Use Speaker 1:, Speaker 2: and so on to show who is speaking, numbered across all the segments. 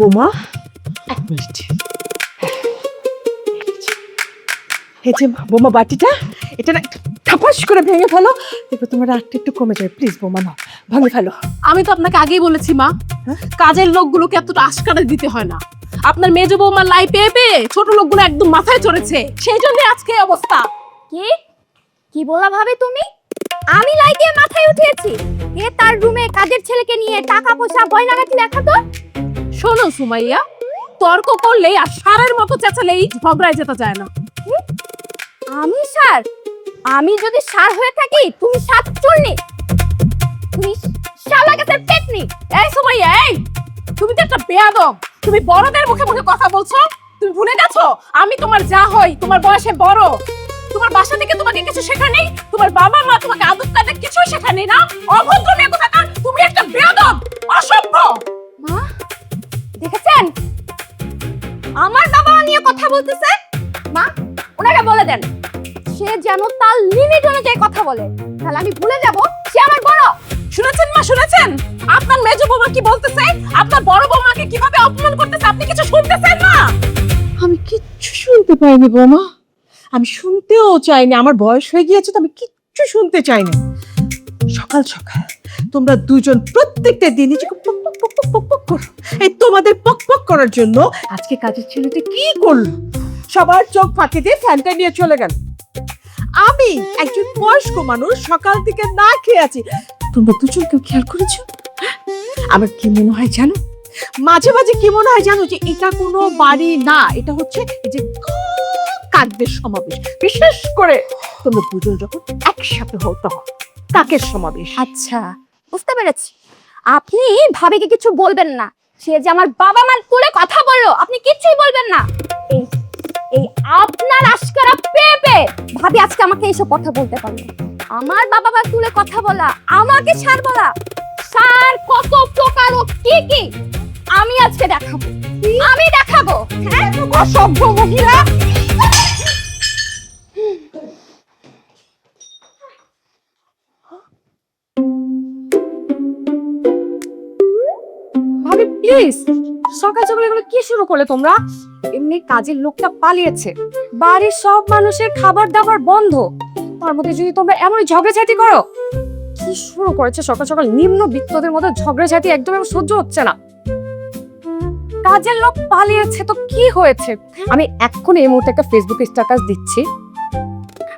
Speaker 1: বোমা, এক মিনিট। এই যে বোমা বাটিটা, এটা না ঠাপাস করে ভেঙে ফেলো, দেখো তোমার রাগটা একটু কমে যাবে। প্লিজ বোমা নাও, ভেঙে ফেলো।
Speaker 2: আমি তো আপনাকে আগেই বলেছি মা, কাজের লোকগুলোকে এতটা আশকারা দিতে হয় না। আপনার মেজ বৌমার লাই পেয়ে পেয়ে ছোট লোকগুলো একদম মাথায় চড়েছে, সেই জন্য আজকে এই অবস্থা।
Speaker 3: কি কি বলা ভাবে তুমি? আমি লাই দিয়ে মাথায় উঠিয়েছি? এ তার রুমে কাজের ছেলেকে নিয়ে টাকা পয়সা গয়নাগাটি দেখাতো।
Speaker 2: শোনো সুমাইয়া, তর্ক করলেই আর সারের মতো চেঁচালেই ঝগড়ায় যেতে যায় না।
Speaker 3: আমি সার? আমি যদি সার হয়ে থাকি, তুমি সাত চুলনি, তুমি শালা গাছের পেটনি।
Speaker 2: এই সুমাইয়া, এই তুমি তো একটা বেয়াদব। তুমি বড়দের মুখে মুখে কথা বলছো। তুমি ভুলে গেছো আমি তোমার যা হই, তোমার বয়সে বড়। তোমার বাসা থেকে তোমাকে কিছু শেখানি, তোমার বাবা মা তোমাকে আদব কায়দা কিছুই শেখানি না। অভদ্র মেয়ে কোথাকার, তুমি একটা বেয়াদব, অসভ্য।
Speaker 3: মা দেখেছেন আমার বাবা মা নিয়ে কথা বলতেছে? মা ওনাকে বলে দেন সে যেন তার লিমিট অনুযায়ী কথা বলে, তাহলে আমি ভুলে যাব সে আমার বড়।
Speaker 2: শুনেছেন মা, শুনেছেন আপনার মেজ বৌমা কি বলতেছে, আপনার বড় বৌমাকে কিভাবে অপমান করতেছে? আপনি কিছু শুনতেছেন না?
Speaker 1: আমি কিচ্ছু শুনতে পাইনি বোমা, আমি শুনতেও চাইনি। আমার বয়স হয়ে গিয়েছে তো আমি কিচ্ছু শুনতে চাইনি। সকাল সকাল তোমরা দুজন প্রত্যেকটা দিনই যে পক পক পক পক পক পক করো। এই তোমাদের পক পক করার জন্য আজকে কাজের ছেলেটা কি করলো, সবার চোখ ফাঁকি দিয়ে ফ্যানটা নিয়ে চলে গেল। আমি একজন বয়স্ক মানুষ, সকাল থেকে না খেয়ে আছি। তোমরা দুজন কেউ খেয়াল করেছো? আমার কি মনে হয় জানো, মাঝে মাঝে কি মনে হয় জানো, যে এটা কোনো বাড়ি না, এটা হচ্ছে এই যে কাকদের সমাবেশ। বিশেষ করে তোমরা দুজন যখন একসাথে হও তখন কাকের সমাবেশ।
Speaker 3: আচ্ছা বুঝতে পেরেছি, আপনি ভাবিকে কিছু বলবেন না। সে যে আমার বাবা মার তুলে কথা বললো, আপনি কিছুই বলবেন না। এই এই আপনার আশকারা পেয়ে পেয়ে ভাবি আজকে আমাকে এইসব কথা বলতে পারলো। আমার বাবা মার তুলে কথা বলা, আমাকে সার বলা, সার কত প্রকার ও কি কি আমি আজকে দেখাবো। আমি দেখাবো। হ্যাঁ অসভ্য মহিলা।
Speaker 2: ভাবি প্লিজ, সকাল সকাল এগুলো কি শুরু করলে তোমরা? এমনি কাজের লোকটা পালিয়েছে, বাড়ির সব মানুষের খাবার দাবার বন্ধ, তার মধ্যে যদি তোমরা এমন ঝগড়াঝাটি করো। কি শুরু করেছে সকাল সকাল? নিম্নবিত্তদের মধ্যে ঝগড়াঝাটি একদম সহ্য হচ্ছে না। কাজের লোক পালিয়েছে তো কি হয়েছে? আমি এক্ষুনি এই মুহূর্তে একটা ফেসবুকে স্ট্যাটাস দিচ্ছি,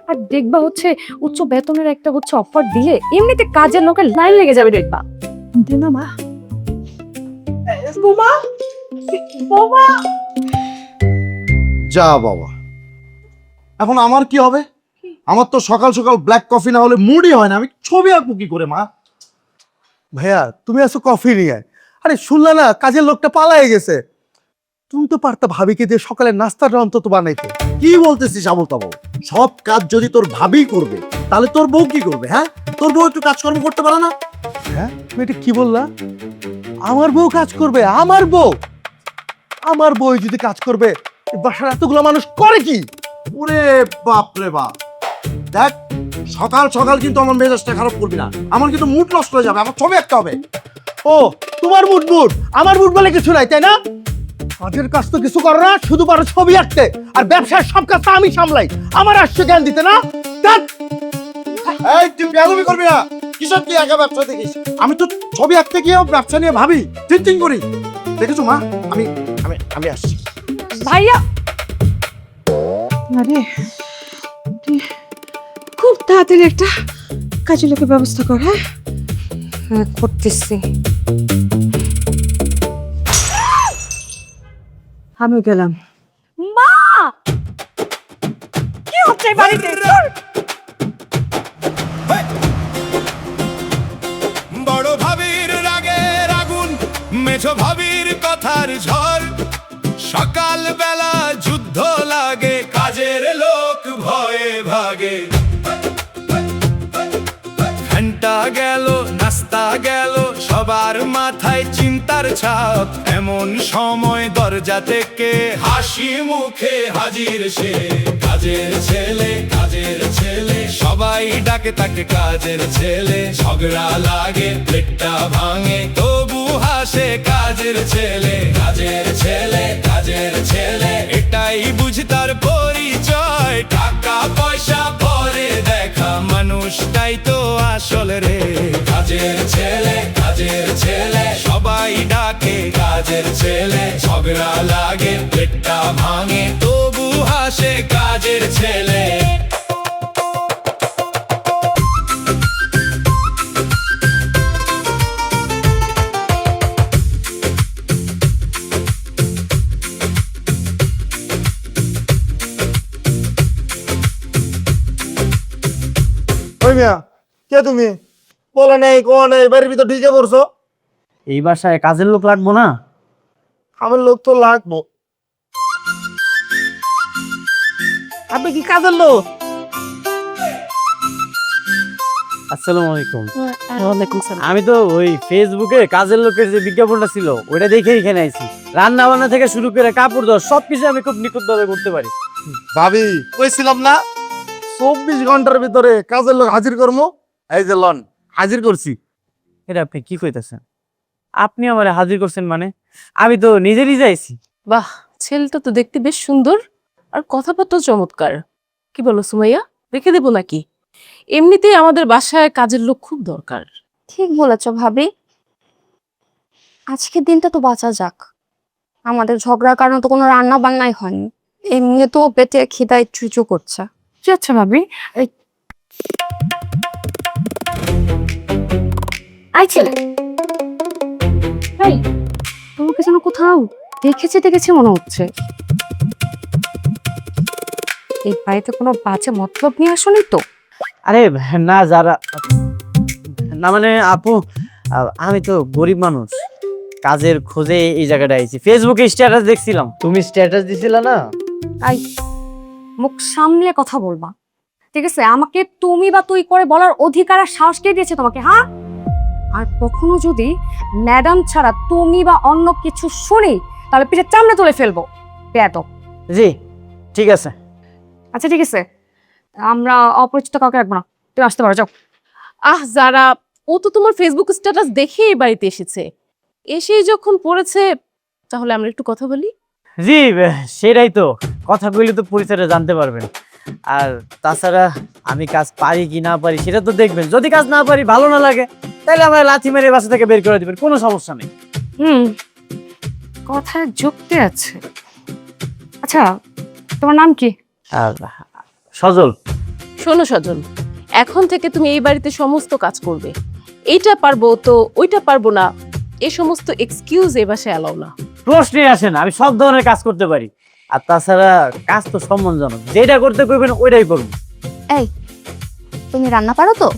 Speaker 2: আর দেখবা হচ্ছে উচ্চ বেতনের একটা হচ্ছে অফার দিলে এমনিতে কাজের লোকের লাইন লেগে যাবে। দেখবা
Speaker 1: না মা, বোমা বোমা।
Speaker 4: যা বাবা, এখন আমার কি হবে? আমার তো সকাল সকাল ব্ল্যাক কফি না হলে মুডই হয় না। আমি ছবি আঁকবো কি করে মা?
Speaker 5: ভাইয়া তুমি আসো কফি নিয়ে। আরে শুনলা না কাজের লোকটা পালায়ে গেছে। তুমি তো পারতা ভাবিকে দিয়ে সকালে নাস্তাটা অন্তত বানাইতে।
Speaker 4: কি বলতেছিস আবল তাবল? সব কাজ যদি তোর ভাবি করবে তাহলে তোর বউ কি করবে? হ্যাঁ, তোর বউ একটু কাজকর্ম করতে পারে না?
Speaker 5: হ্যাঁ তুমি এটা কি বললা? আমার বউ কাজ করবে? আমার বউ? আমার বউ যদি কাজ করবে, এই বাসার এতগুলো মানুষ করে কি?
Speaker 4: ওরে বাপ রে বাপ, দেখ সকাল সকাল কিন্তু আমার মেজাজটা খারাপ করবি না। আমার কিন্তু মুড নষ্ট হয়ে যাবে। আমার ছবি আঁকতে হবে।
Speaker 5: ও তোমার মুড মুড, আমার মুড বলে কিছু নাই, তাই না? কাজের কাজ তো কিছু করো না, শুধু পারো ছবি আঁকতে। আর ব্যবসার সব কাজ তো আমি সামলাই। আমার আসছে জ্ঞান দিতে না।
Speaker 4: এই তুই বেয়াদবি করবি না। কিসব কি একা ব্যবসা দেখিস? আমি তো ছবি আঁকতে গিয়েও ব্যবসা নিয়ে ভাবি, চিন্তিং করি। দেখেছো মা, আমি আমি আমি আসছি।
Speaker 2: ভাইয়া
Speaker 1: আরে তুই খুব তাড়াতাড়ি একটা কাজের লোকের ব্যবস্থা কর। হ্যাঁ
Speaker 2: হ্যাঁ করতেছি।
Speaker 1: আমিও গেলাম।
Speaker 2: মা কি হচ্ছে এই বাড়িতে?
Speaker 6: বড় ভাবির রাগের আগুন, মেছো ভাবির কথার ঝড়। সকাল বেলা যুদ্ধ লাগে, কাজের লোক ভয়ে ভাগে। ঘন্টা গেল, নাস্তা গেল, সবার মাথায় চিন্তা তার ছাপ, এমন সময় দরজা থেকে হাসি মুখে হাজির সে। কাজের ছেলে, কাজের ছেলে, সবাই ডাকে তাকে কাজের ছেলে। ঝগড়া লাগে, প্লেটটা ভাঙে, তবু হাসে কাজের ছেলে। কাজের ছেলে, কাজের ছেলে, এটাই বুঝি তার পরিচয়। টাকা পয়সা পরে দেখা, মানুষটাই তো আসল রে। কাজের ছেলে, কাজের ছেলে, সবাই ডাকে কাজের ছেলে। ঝগড়া লাগে, পেটটা ভাঙে, তবু হাসে কাজের ছেলে।
Speaker 5: ওই মিয়া, কে তুমি? বলে নেই কোয়া নেই, বাড়ির ভিতর ঢুকে পড়ছো।
Speaker 7: এই বাসায় কাজের লোক লাগবো না?
Speaker 5: আমার লোক তো লাগবো।
Speaker 1: আপনি কি কাজের লোক?
Speaker 7: আসসালামু আলাইকুম।
Speaker 1: ওয়ালাইকুম সালাম।
Speaker 7: আমি তো ওই ফেসবুকে কাজের লোকের যে বিজ্ঞাপনটা ছিল ওইটা দেখে এখানে আইছি। রান্না বান্না থেকে শুরু করে কাপড় ধোয়া সবকিছু আমি খুব নিখুঁতভাবে করতে পারি।
Speaker 5: ভাবি কইছিলাম না 24 ঘন্টার ভিতরে কাজের লোক হাজির করবো। এই যে লন, হাজির করছি।
Speaker 7: এটা আপনি কি কইতাছেন? আপনি আমারে হাজির করছেন মানে? আমি তো নিজে নিজে আইছি।
Speaker 1: বাহ, ছেলেটা তো দেখতে বেশ সুন্দর আর কথাবার্তা চমৎকার। কি বলো সুমাইয়া, রেখে দেবো নাকি? এমনিতেই আমাদের বাসায় কাজের লোক খুব দরকার।
Speaker 3: ঠিক বলেছো ভাবি, আজকের দিনটা তো বাঁচা যাক। আমাদের ঝগড়ার কারণে তো কোনো রান্না বান্নাই হয়নি, এমনি তো পেটে খিদায় চুচু করছে।
Speaker 2: আচ্ছা ভাবি, আই ছেলে, এই, তোমাকে যেন কোথাও দেখেছি মনে হচ্ছে। এই বাড়িতে কোনো বাজে মতলব নিয়ে আসনি তো?
Speaker 7: আরে না, যারা না মানে আপু, আমি তো গরিব মানুষ, কাজের খোঁজে এই জায়গাটা আইছি। ফেসবুকে স্ট্যাটাস দেখছিলাম, তুমি স্ট্যাটাস দিছিলা না?
Speaker 2: আই, মুখ সামলে কথা বলবা, ঠিক আছে? আমাকে তুমি বা তুই করে বলার অধিকার আর সাহস কে দিয়েছে তোমাকে, হ্যাঁ? আর কখনো যদি ম্যাডাম ছাড়া তুমি বা অন্য কিছু শুনি, তাহলে পিঠে চামড়া তুলে ফেলবো। বেয়াদব।
Speaker 7: জি ঠিক আছে।
Speaker 2: আচ্ছা ঠিক আছে, আমরা অপরিচিত কাউকে রাখবো না, তুমি আসতে পারো, যাও।
Speaker 1: আহ যারা, ও তো তোমার ফেসবুক স্ট্যাটাস দেখে এই বাড়িতে এসেছে। এসেই যখন পড়েছে, তাহলে আমরা একটু কথা বলি।
Speaker 7: জি সেটাই তো, কথা কইলে তো পরিচয়টা জানতে পারবেন। আর তাছাড়া আমি কাজ পারি কি না পারি সেটা তো দেখবেন। যদি কাজ না পারি, ভালো না লাগে, তাহলে আমার লাথি মেরে বাসা থেকে বের করে দিবেন, কোনো সমস্যা নেই।
Speaker 2: কথায় যুক্তি আছে। আচ্ছা, তোমার নাম কি?
Speaker 7: আর সজল।
Speaker 1: শোনো সজল, এখন থেকে তুমি এই বাড়িতে সমস্ত কাজ করবে। এইটা পারবো তো ওইটা পারবো না, এই সমস্ত এক্সকিউজ এ বাসায় অ্যালাউ না।
Speaker 7: প্রশ্নই আসে না, আমি সব ধরনের কাজ করতে পারি। আর তাছাড়া কাজ তো সম্মানজনক, যেটা করতে কইবেন ওইটাই করবো।
Speaker 3: এই, তুমি রান্না পারো তো?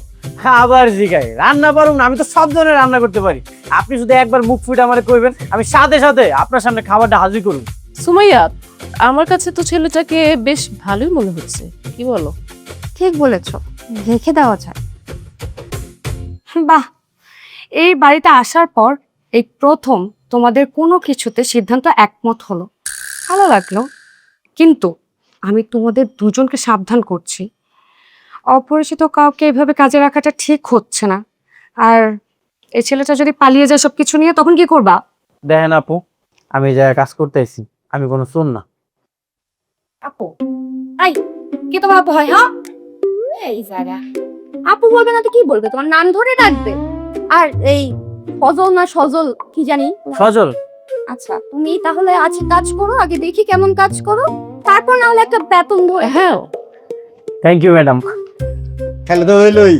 Speaker 7: আবার জিগাই রান্না পারুম না? আমি তো সব ধরনের রান্না করতে পারি। আপনি শুধু একবার মুখ ফুটে আমারে কইবেন, আমি সাথে সাথে আপনার সামনে খাবারটা হাজির করব।
Speaker 1: সুমাইয়া, আমার কাছে তো ছেলেটাকে বেশ ভালোই মনে হচ্ছে, কি বলো?
Speaker 3: ঠিক বলেছো, রেখে দেওয়া যায়।
Speaker 2: বাহ, এই বাড়িতে আসার পর এই প্রথম তোমাদের কোনো কিছুতে সিদ্ধান্ত একমত হলো, ভালো লাগলো। কিন্তু আমি তোমাদের দুজনকে সাবধান করছি, অপরিচিত কাউকে এভাবে কাজে রাখাটা ঠিক হচ্ছে না। আর এই ছেলেটা যদি পালিয়ে যায় সবকিছু নিয়ে, তখন কি করবা?
Speaker 7: দেখেন আপু, আমি এই জায়গায় কাজ করতে আইছি, আমি কোনো চোর না।
Speaker 2: আপু, আই, কি তোমার আপু হয়? হ্যাঁ,
Speaker 3: এই জায়গা আপু বলবে না তো কি বলবে? তোমার নাম ধরে ডাকবে। আর এই ফজল না সজল কি জানি।
Speaker 7: সজল।
Speaker 3: আচ্ছা, তুমি তাহলে আজ কাজ করো, আগে দেখি কেমন কাজ করো, তারপর না হলে একটা বেতন ধরে।
Speaker 1: হ্যাঁ,
Speaker 7: থ্যাংক ইউ ম্যাডাম।
Speaker 5: খেলে তো হইলই।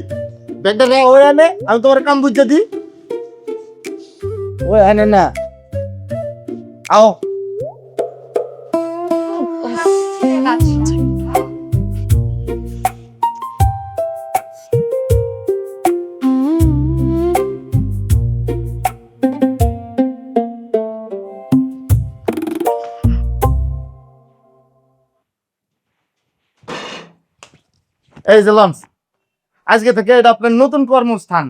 Speaker 5: ব্যাগটা না ওই আনে, আমি তোমার কাম বুঝতে দিই। ওই আনে না, আও। এই যে লঞ্চ, আজকে থেকে এটা আপনার নতুন কর্মস্থান।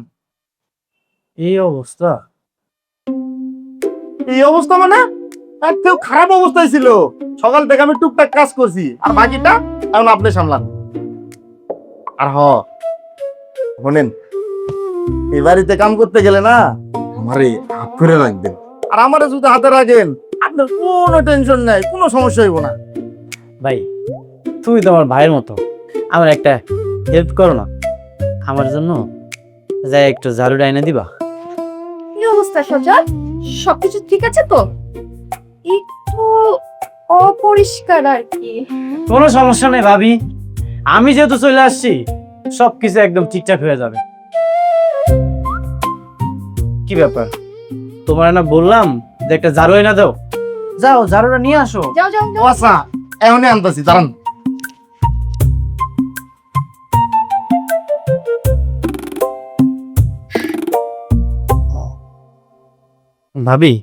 Speaker 7: এই অবস্থা?
Speaker 4: এই অবস্থা মানে একদম খারাপ অবস্থায় ছিল। সকাল থেকে আমি টুকটাক কাজ করছি, আর বাকিটা এখন আপনি সামলান। আর শোনেন, এই বাড়িতে কাম করতে গেলে না আমারে হাত করে রাখবেন, আর আমারে যদি হাতে রাখেন আপনার কোনো টেনশন নাই, কোনো সমস্যা হইব না।
Speaker 7: ভাই তুমি তো আমার ভাইয়ের মতো, আমার একটা হেল্প করো না, আমার জন্য যাই একটু ঝাড়ু ডাইনে দিবা।
Speaker 3: কি অবস্থা সজল? সবকিছু ঠিক আছে তো? একটু অপরিষ্কার আর কি।
Speaker 7: কোনো সমস্যা নেই ভাবি, আমি যেহেতু চলে আসছি সবকিছু একদম ঠিকঠাক হয়ে যাবে। কি ব্যাপার, তোমার না বললাম যে একটা ঝাড়ু এনে দাও, যাও ঝাড়ুটা নিয়ে আসো।
Speaker 3: যাও যাও
Speaker 4: ও
Speaker 3: যাও।
Speaker 4: আচ্ছা, এখনই আনতেছি, দাঁড়ান।
Speaker 7: ভাবি,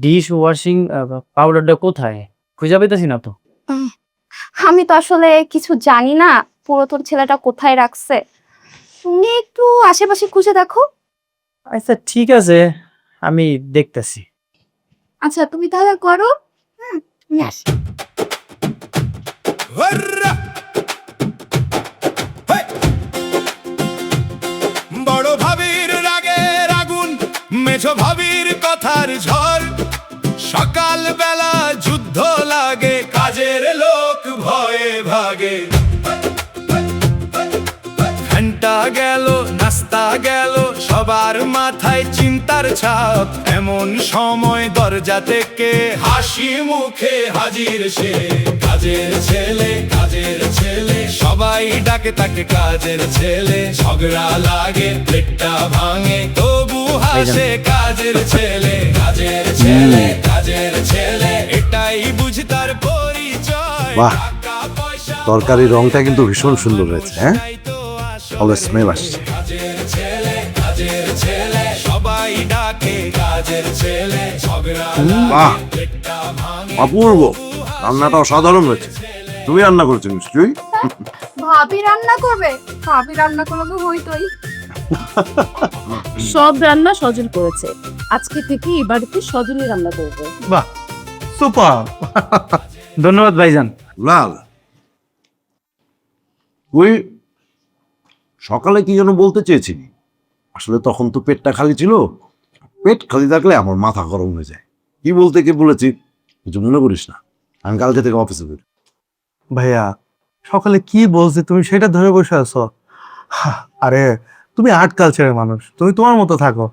Speaker 7: ডিশ ওয়াশিং পাউডারটা কোথায়? খুঁজে পেতেছি না তো।
Speaker 3: আমি তো আসলে কিছু জানি না পুরাতন ছেলেটা কোথায় রাখছে। তুমি একটু আশেপাশে খুঁজে দেখো।
Speaker 7: আচ্ছা ঠিক আছে, আমি দেখতেছি।
Speaker 3: আচ্ছা তুমি তাহলে করো। আমি আসি।
Speaker 6: হর্রা! হেই! বড় ভাবির রাগের আগুন, মেছো ভাবির কথার ঝড়, সকাল বেলা যুদ্ধ লাগে, কাজের লোক ভয়ে ভাগে। ঘন্টা গেল, নাস্তা গেল, সবার মাথায় চিন্তার ছাপ, এমন সময় দরজা থেকে হাসি মুখে হাজির সে, কাজের ছেলে, কাজের ছেলে, সবাই ডাকে তাকে কাজের ছেলে, ঝগড়া লাগে, প্লেটটা ভাঙে, তবু হাসে কাজের ছেলে, কাজের ছেলে, কাজের ছেলে, এটাই বুঝি তার পরিচয়।
Speaker 8: বাহ,
Speaker 6: টাকা পয়সা
Speaker 8: তরকারির রংটা কিন্তু ভীষণ সুন্দর হয়েছে। হ্যাঁ, ভালো স্মেল আসছে।
Speaker 6: কাজের ছেলে, কাজের ছেলে, সবাই ডাকে কাজের ছেলে, ঝগড়া
Speaker 8: বাহ,
Speaker 6: লাগে, পেটটা ভাঙে।
Speaker 8: অপূর্ব, রান্নাটা অসাধারণ হয়েছে। তুমি রান্না করেছো নিশ্চয়ই?
Speaker 3: ভাবি রান্না করবে? ভাবি রান্না করলে তো হইতোই।
Speaker 1: সব রান্না সজল করেছে, আজকে থেকে এই বাড়িতে সজলই রান্না করবে।
Speaker 5: বাহ, সুপার।
Speaker 7: ধন্যবাদ ভাইজান।
Speaker 8: লাল, তুই সকালে কি যেন বলতে চেয়েছিলি? আসলে তখন তো পেটটা খালি ছিল। পেট খালি থাকলে আমার মাথা গরম হয়ে যায়। কি বলতে কি বলেছি কিছু মনে করিস না, আমি কালকে থেকে অফিসে বের।
Speaker 5: ভাইয়া, সকালে কি বলছি তুমি সেটা ধরে বসে আছো? আরে তুমি আর্ট কালচারের মানুষ, তুমি তোমার মতো থাকো।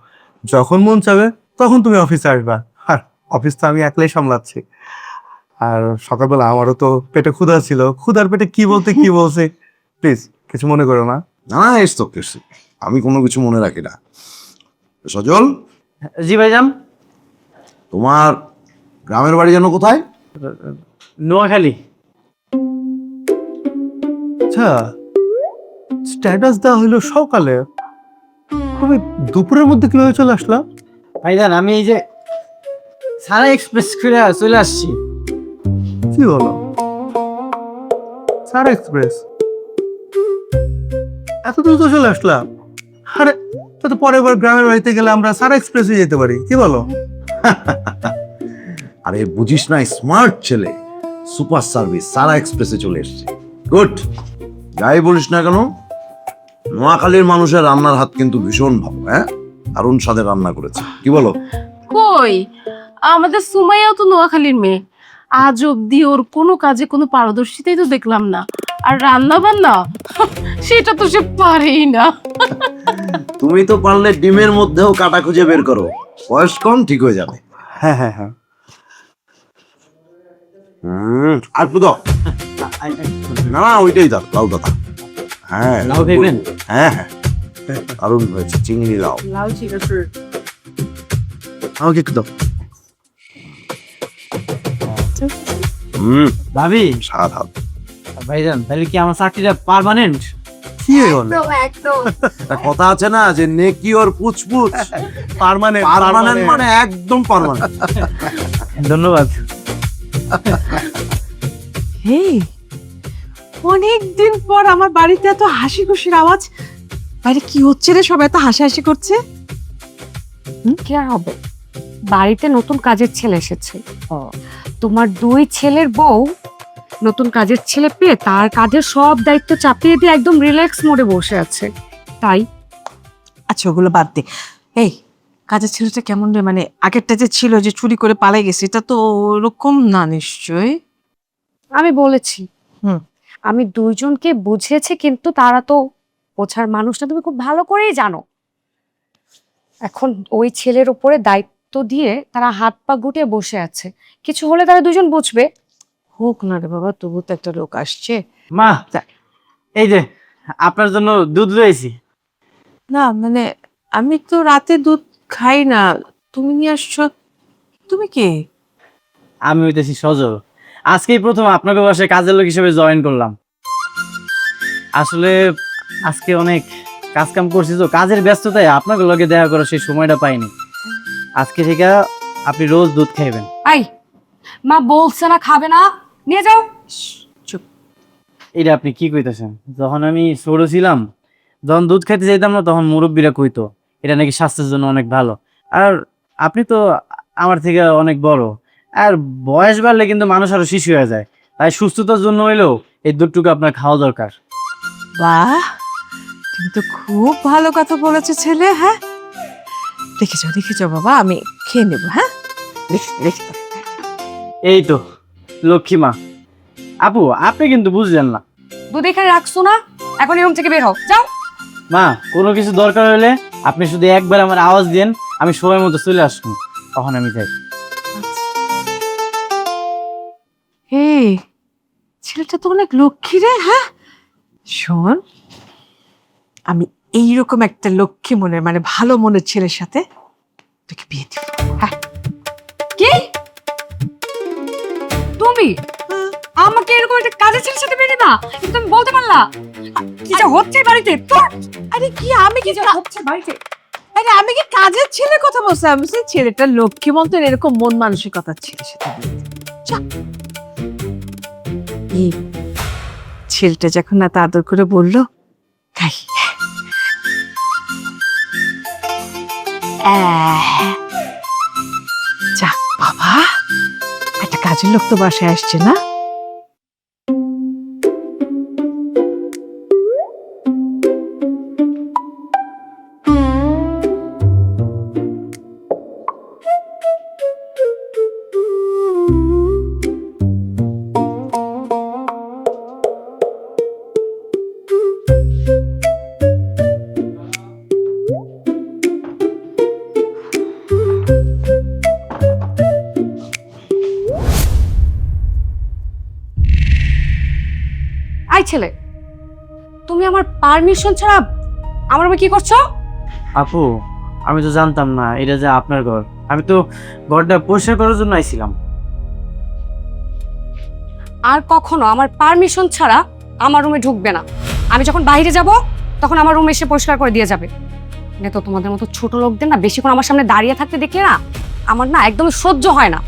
Speaker 5: যখন মন চাবে তখন তুমি অফিসে আসবা, আর অফিস তো আমি একলাই সামলাচ্ছি। আর সকালবেলা আমারও তো পেটে ক্ষুধা ছিল, ক্ষুধার পেটে কি বলতে কি বলছে, প্লিজ কিছু মনে করো না।
Speaker 8: না এসতো আমি কোনো কিছু মনে রাখি না। সজল,
Speaker 7: জি ভাইজান।
Speaker 8: তোমার গ্রামের বাড়ি যেন কোথায়?
Speaker 7: নোয়াখালী।
Speaker 5: আচ্ছা, স্ট্যাটাস দেওয়া হইলো সকালে, আমি দুপুরের মধ্যে কিভাবে চলে আসলাম?
Speaker 7: ভাইজান আমি এই যে সারা এক্সপ্রেস করে চলে আসছি।
Speaker 5: কি বলো, সারা এক্সপ্রেস? এত দ্রুত চলে আসলাম? আরে তো পরের বার গ্রামের বাড়িতে গেলে আমরা সারা এক্সপ্রেসে যেতে পারি, কি বলো?
Speaker 8: আরে বুঝিস না, স্মার্ট ছেলে, সুপার সার্ভিস সারা এক্সপ্রেসে চলে এসেছে। গুড, যাই বলিস না কেন, নোয়াখালীর মানুষের রান্নার হাত কিন্তু ভীষণ ভালো। হ্যাঁ, দারুণ স্বাদের রান্না করেছে, কি বলো?
Speaker 1: কই, আমাদের সুমাইয়াও তো নোয়াখালীর মেয়ে, আজ অব্দি ওর কোনো কাজে কোনো পারদর্শিতাই তো দেখলাম না। আর রান্না বান্না সেটা তো সে পারেই না।
Speaker 8: তুমি তো পারলে ডিমের মধ্যেও কাটা খুঁজে বের করো, বয়স কম, ঠিক হয়ে যাবে।
Speaker 5: হ্যাঁ হ্যাঁ হ্যাঁ,
Speaker 8: আর একটু দাও। না না, ওইটাই দাও, লাউ দাদা। হ্যাঁ,
Speaker 7: লাউ খাইবেন?
Speaker 8: হ্যাঁ হ্যাঁ, দারুণ হয়েছে, চিংড়ি লাউ।
Speaker 1: লাউ ঠিক আছে।
Speaker 5: আমাকে একটু দাও।
Speaker 7: ভাবি,
Speaker 8: স্বাদ হাত।
Speaker 7: ভাইজান তাহলে কি আমার চাকরিটা পার্মানেন্ট?
Speaker 5: কি হয়ে গেল?
Speaker 3: একদম একদম।
Speaker 8: একটা কথা আছে না যে নেকি ওর পুচপুচ,
Speaker 5: পার্মানেন্ট,
Speaker 8: পার্মানেন্ট মানে একদম পার্মানেন্ট।
Speaker 7: ধন্যবাদ।
Speaker 1: হেই, অনেক দিন পর আমার বাড়িতে এত হাসি খুশির আওয়াজ। বাইরে কি হচ্ছে রে, সবাই এত হাসাহাসি করছে?
Speaker 2: কি আর হবে, বাড়িতে নতুন কাজের ছেলে এসেছে। তোমার 2 ছেলের বউ নতুন কাজের ছেলে পেয়ে তার কাজের সব দায়িত্ব চাপিয়ে দিয়ে একদম রিল্যাক্স মোডে বসে আছে। তাই
Speaker 1: আচ্ছা ওগুলো বাদ দে। এই কাজের ছেলেটা কেমন রে? মানে আগেরটা যে ছিল যে চুরি করে পালাই গেছে, এটা তো ওরকম না নিশ্চয়ই।
Speaker 2: আমি বলেছি,
Speaker 1: হুম।
Speaker 2: আমি 2 জনকে বুঝিয়েছি, কিন্তু তারা তো বোঝার মানুষ না, তুমি খুব ভালো করেই জানো। এখন ওই ছেলের উপরে দায়িত্ব দিয়ে তারা হাত পা গুটিয়ে বসে আছে, কিছু হলে তারা 2 জন বুঝবে।
Speaker 1: হোক না রে বাবা, তবু তো একটা লোক আসছে।
Speaker 7: মা, এই যে আপনার জন্য দুধ রয়েছি।
Speaker 1: না মানে আমি তো রাতে দুধ খাই না, তুমি নিয়ে আসছো। তুমি কে?
Speaker 7: আমি হইতেছি সজল। আজকেই প্রথম আপনাকে বাসায় কাজের লোক হিসেবে জয়েন করলাম। আসলে আজকে অনেক কাজ কাম করছি, তো কাজের ব্যস্ততায় আপনাকে লগে দেখা করার সেই সময়টা পাইনি। আজকে থেকে আপনি রোজ দুধ খাইবেন।
Speaker 2: আই, মা বলছে না খাবে না, নিয়ে যাও।
Speaker 1: চুপ।
Speaker 7: এটা আপনি কি কইতেছেন? যখন আমি ছোট ছিলাম, যখন দুধ খাইতে যাইতাম না, তখন মুরব্বীরা কইতো এটা নাকি স্বাস্থ্যের জন্য অনেক ভালো। আর আপনি তো আমার থেকে অনেক বড়, আর বয়স বাড়লে কিন্তু মানুষ আরো শিশু হয়ে যায়। তাই সুস্থতার জন্য হইলেও এই দুধটুকু আপনার খাওয়া দরকার।
Speaker 1: বাহ, তুমি তো খুব ভালো কথা বলেছো ছেলে। হ্যাঁ দেখেছো বাবা, আমি খেয়ে নেবো। হ্যাঁ দেখে
Speaker 7: এই তো লক্ষ্মী মা। আপু, আপনি কিন্তু বুঝলেন না।
Speaker 2: দুধ এখানে রাখছো না, এখন এই রুম থেকে বের হও, যাও।
Speaker 7: মা, কোনো কিছু দরকার হলে আপনি শুধু একবার আমার আওয়াজ দেন, আমি সময় মতো চলে আসবো, তখন আমি যাই।
Speaker 1: এই ছেলেটা তো অনেক লক্ষ্মী রে। হ্যাঁ শোন, আমি এইরকম একটা লক্ষ্মী মনের মানে ভালো মনের ছেলের সাথে তোকে বিয়ে দিব। হ্যাঁ
Speaker 2: কি তুমি আমাকে এরকম একটা কাজের ছেলের সাথে বেঁধে না, কিন্তু তুমি বলতে পারলা কি যে হচ্ছে বাড়িতে? তোর
Speaker 1: আরে কি আমি কি
Speaker 2: হচ্ছে বাড়িতে?
Speaker 1: আরে আমি কি কাজের ছেলের কথা বলছি? আমি বলছি ছেলেটা লক্ষ্মী মন্তর এরকম মন মানসিকতার ছেলের সাথে বিয়ে দিব। যা। এই ছেলেটা যখন না আদর করে বললো খাই, যাক বাবা, একটা কাজের লোক তো বাসায় আসছে না।
Speaker 2: আই ছেলে, তুমি আমার পারমিশন ছাড়া আমার রুমে কি করছো?
Speaker 7: আপু, আমি তো জানতাম না এটা যে আপনার ঘর। আমি তো ঘরটা পরিষ্কার করার জন্য আইছিলাম।
Speaker 2: আর কখনো আমার পারমিশন ছাড়া আমার রুমে ঢুকবে না। আমি যখন বাইরে যাব তখন আমার রুমে এসে পরিষ্কার করে দিয়ে যাবে। না তো তোমাদের মতো ছোট লোকদের না বেশিক্ষণ আমার সামনে দাঁড়িয়ে থাকতে দেখলে না আমার না একদমই সহ্য হয় না।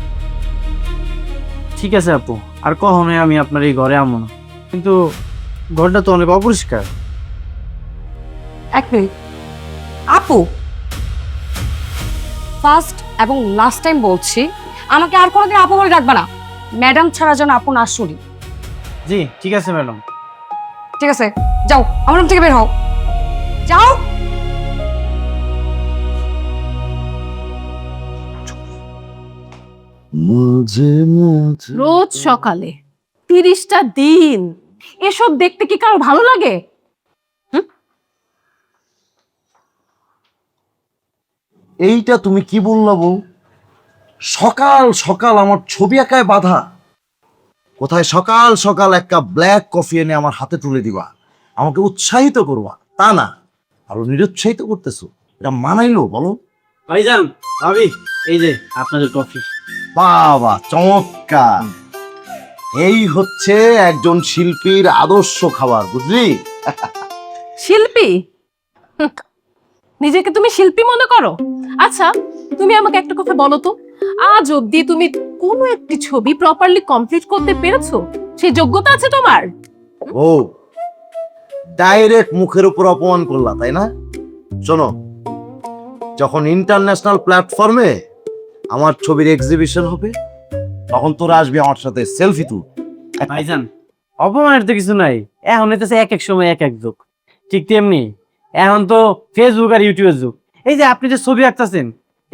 Speaker 7: ঠিক আছে আপু, আর কখনোই আমি আপনার এই ঘরে আমো না। কিন্তু ঘরটা তো অনেক অপরিষ্কার।
Speaker 2: এক মিনিট আপু, ফার্স্ট এবং লাস্ট টাইম বলছি, আমাকে আর কোনোদিন আপু বলে ডাকবে না। ম্যাডাম ছাড়া যেন আপু না শুনি।
Speaker 7: জি ঠিক আছে ম্যাডাম।
Speaker 2: ঠিক আছে, যাও আমার রুম থেকে বের হও, যাও।
Speaker 9: রোজ সকালে 30টা দিন এসব দেখতে কি কারো ভালো লাগে?
Speaker 8: এইটা তুমি কি বললা বউ? সকাল সকাল আমার ছবি আঁকায় বাধা? কোথায় সকাল সকাল এক কাপ ব্ল্যাক কফি এনে আমার হাতে তুলে দিবা, আমাকে উৎসাহিত করবা, তা না আরো নিরুৎসাহিত করতেছো। এটা মানাইলো বলো?
Speaker 7: ভাইজান, ভাবি, এই যে আপনাদের কফি।
Speaker 8: বাবা চমৎকার! এই হচ্ছে একজন শিল্পীর আদর্শ খাবার, বুঝলি?
Speaker 9: শিল্পী? নিজেকে তুমি শিল্পী মনে করো? আচ্ছা, তুমি আমাকে একটা কথা বলো তো, আজ অব্দি তুমি কোনো একটি ছবি প্রপারলি কমপ্লিট করতে পেরেছো? সেই যোগ্যতা আছে তোমার?
Speaker 8: ও ডাইরেক্ট মুখের উপর অপমান করলা, তাই না? শোনো, যখন ইন্টারন্যাশনাল প্ল্যাটফর্মে আমার ছবির এক্সিবিশন হবে, তখন তোরা আসবি আমার সাথে সেলফি তুল।
Speaker 7: ভাইজান অপমানের তো কিছু নাই, এখন হইতেছে এক এক সময় এক এক যুগ, ঠিক তেমনি এখন তো ফেসবুক আর ইউটিউবের যুগ। এই যে আপনি যে ছবি আঁকতেছেন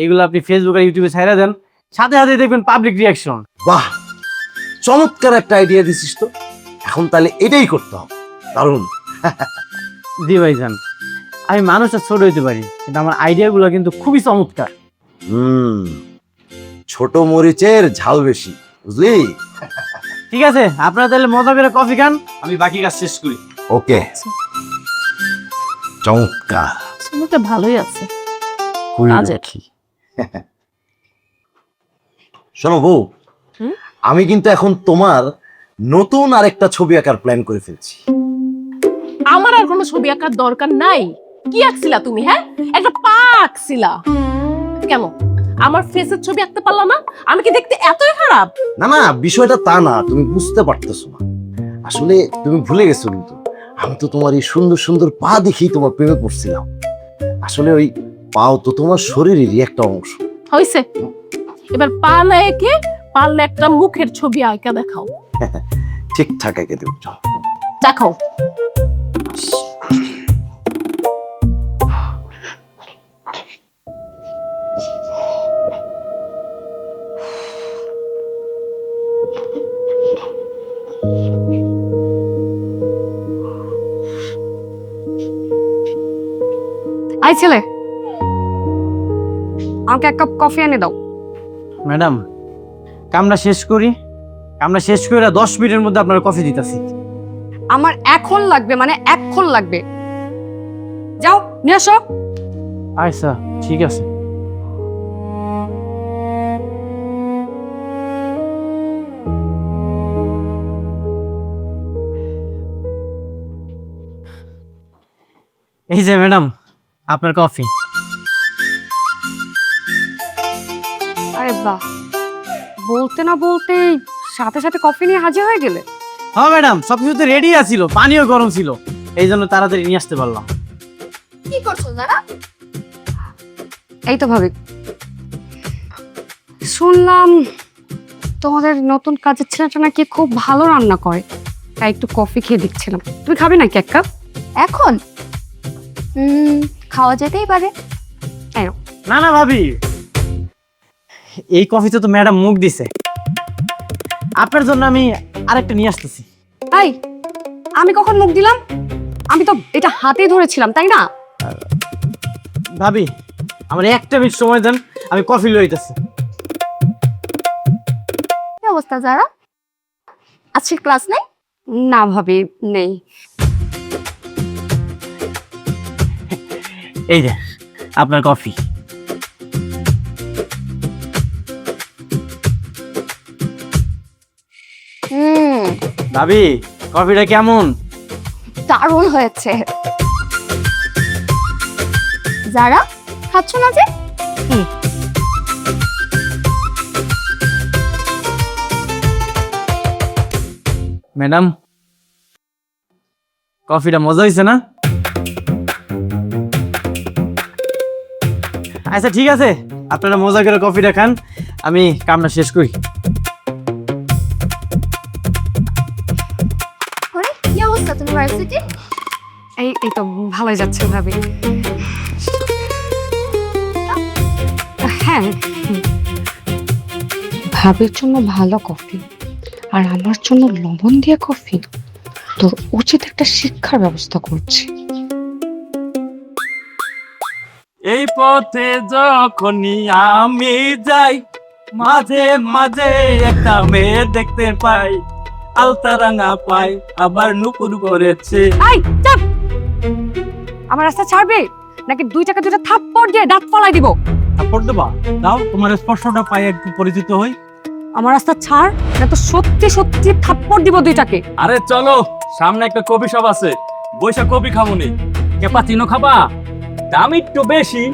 Speaker 7: এগুলো আপনি ফেসবুক আর ইউটিউবে ছাইড়া দেন, সাথে সাথে দেখবেন পাবলিক রিয়াকশন।
Speaker 8: বাহ, চমৎকার একটা আইডিয়া দিছিস তো। এখন তাহলে এটাই করতে হবে। দারুণ।
Speaker 7: জি ভাইজান, আমি মানুষটা ছোট হইতে পারি কিন্তু আমার আইডিয়া গুলো কিন্তু খুবই চমৎকার।
Speaker 8: ছোট মরিচের ঝাল বেশি, বুঝলি?
Speaker 7: ঠিক আছে, আপনারা তাহলে মজা করে কফি খান, আমি বাকি কাজ শেষ করি।
Speaker 8: ওকে, চমৎকার।
Speaker 9: ছেলেটা ভালোই আছে।
Speaker 8: খুবই
Speaker 9: কাজের।
Speaker 8: লক্ষ্মী। শোনো বউ, আমি কিন্তু এখন তোমার নতুন আরেকটা ছবি আঁকার প্ল্যান করে ফেলছি।
Speaker 9: আমার আর কোনো ছবি আঁকার দরকার নাই। কি আঁকছিলা তুমি? হ্যাঁ, একটা পা আঁকছিলা। কেন আমার ফেসের ছবি আঁকতে পারলা না? আমি কি দেখতে এতই খারাপ?
Speaker 8: না না, বিষয়টা তা না, তুমি বুঝতে পারতেছো না। আসলে তুমি ভুলে গেছো, কিন্তু আমি তো তোমার এই সুন্দর সুন্দর পা দেখেই তোমার প্রেমে পড়ছিলাম। আসলে ওই পাও তো তোমার শরীরেরই একটা অংশ।
Speaker 9: হইছে, এবার পা না এঁকে পারলে একটা মুখের ছবি আঁকা দেখাও।
Speaker 8: ঠিকঠাক এঁকে দেব।
Speaker 9: দেখাও।
Speaker 2: আই ছেলে, আমাকে এক কাপ কফি এনে দাও।
Speaker 7: ম্যাডাম কামটা শেষ করি, কামটা শেষ করে 10 মিনিটের মধ্যে আপনার কফি দিতেছি।
Speaker 2: আমার এখন লাগবে, মানে এখন লাগবে। যাও নিয়ে আসো।
Speaker 7: আচ্ছা ঠিক আছে। এই যে ম্যাডাম আপনার কফি।
Speaker 2: আরে বাহ, বলতে না বলতে সাথে সাথে কফি নিয়ে হাজির হয়ে গেলে।
Speaker 7: হ্যাঁ ম্যাডাম, সবকিছু তো রেডি আছিল, পানিও গরম ছিল, এই জন্য তাড়াতাড়ি নিয়ে আসতে পারলাম।
Speaker 3: কি করছো যারা?
Speaker 2: এই তো ভাবি, শুনলাম তোমাদের নতুন কাজের ছেলেটা নাকি খুব ভালো রান্না করে, তাই একটু কফি খেয়ে দেখছিলাম। তুমি খাবে নাকি এক কাপ?
Speaker 3: এখন খাওয়া যেতেই পারে।
Speaker 7: না না ভাবি, এই কফিতে তো ম্যাডাম মুখ দিছে, আপনার জন্য আমি আরেকটা নিয়ে আসতেছি।
Speaker 2: এই, আমি কখন মুখ দিলাম? আমি তো এটা হাতেই ধরেছিলাম, তাই না?
Speaker 7: ভাবি আমার একটা মিনিট সময় দেন, আমি কফি লইতেছি।
Speaker 3: কি অবস্থা যারা? আজকে ক্লাস নেই?
Speaker 2: না ভাবি, নেই।
Speaker 7: এই যে আপনার কফি। ভাবি কফিটা কেমন?
Speaker 3: দারুণ হয়েছে। যারা খাচ্ছ না যে?
Speaker 7: ম্যাডাম কফিটা মজা হয়েছে না? আচ্ছা ঠিক আছে, আপনারা মজা করে কফিটা খান, আমি কামটা শেষ করি।
Speaker 3: আরে কি অবস্থা তুমি ভার্সিটি?
Speaker 2: এই তো ভালোই যাচ্ছে ভাবি। হ্যাঁ, ভাবির জন্য ভালো কফি আর আমার জন্য লবণ দিয়ে কফি, তোর উচিত একটা শিক্ষার ব্যবস্থা করছি।
Speaker 7: এই পথে যখনই আমি যাই, মাঝে মাঝে একটা মেয়ে দেখতে পাই, আলতা রাঙা পাই, আবার নুপুর করেছে।
Speaker 2: এই চাপ! আমার রাস্তা ছাড়বে নাকি 2 টাকা 2টা থাপ্পড় দিয়ে দাঁত ফালাই দিব?
Speaker 7: থাপ্পড় দেবা? দাও, তোমার স্পর্শটা পাই একটু পরিচিত হই।
Speaker 2: আমার রাস্তা ছাড়, না তো সত্যি সত্যি থাপ্পড় দিব 2টাকে।
Speaker 10: আরে চলো, সামনে একটা কফি শপ আছে, বৈশা কফি খামুনি। ক্যাপাচিনো খাবা? দাম একটু বেশি,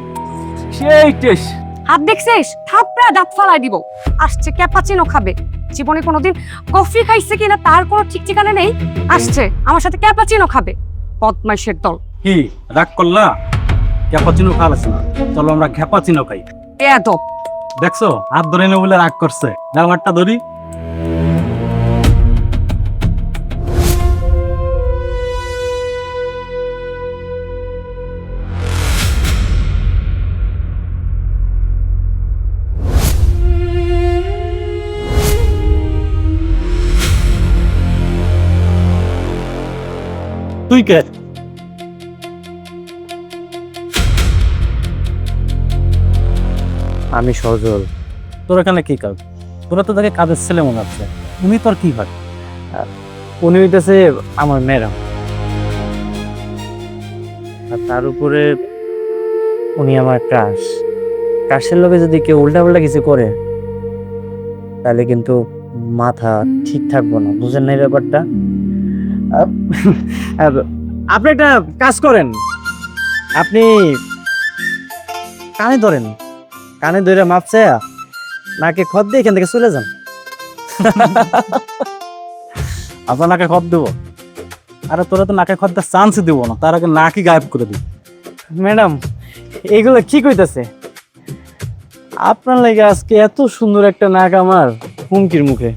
Speaker 10: সেই টেস্ট।
Speaker 2: হাত দেখছিস? থাপড়া দাঁত ফালাই দিব। আসছে ক্যাপাচিনো খাবে, জীবনে কোনোদিন কফি খাইছে কিনা তার কোনো ঠিক ঠিকানা নেই, আসছে আমার সাথে ক্যাপাচিনো খাবে। বদমাইশের দল।
Speaker 10: কি রাগ করলা? ক্যাপাচিনো খাওয়া আছে না, চলো আমরা ক্যাপাচিনো খাই।
Speaker 2: এত
Speaker 10: দেখছো হাত ধরে নে বলে রাগ করছে, যাও হাতটা ধরি। তুই কে?
Speaker 7: আমি সজল।
Speaker 10: তোর এখানে কি কাজ? তোরা তো তাকে কাজের ছেলে মনে হচ্ছে, উনি তোর কি হয়?
Speaker 7: উনি হইতেছে আমার ম্যাডাম, আর তার উপরে উনি আমার ক্রাশ। ক্রাশের লোকে যদি কেউ উল্টা পাল্টা কিছু করে তাহলে কিন্তু মাথা ঠিক থাকবো না, বুঝেন না এই ব্যাপারটা? আপনি একটা কাজ করেন, আপনি কানে ধরেন, কানে ধরে মাপছে নাকে খত দিয়ে এখান থেকে চলে যান।
Speaker 10: আপনার নাকে খত দেবো? আরে তোরা তো নাকে খত দেওয়ার চান্সই দেবো না, তার আগে নাকই গায়েব করে দিই।
Speaker 7: ম্যাডাম এগুলো কি কইতাছে? আপনার লাগে আজকে এত সুন্দর একটা নাক আমার হুমকির মুখে।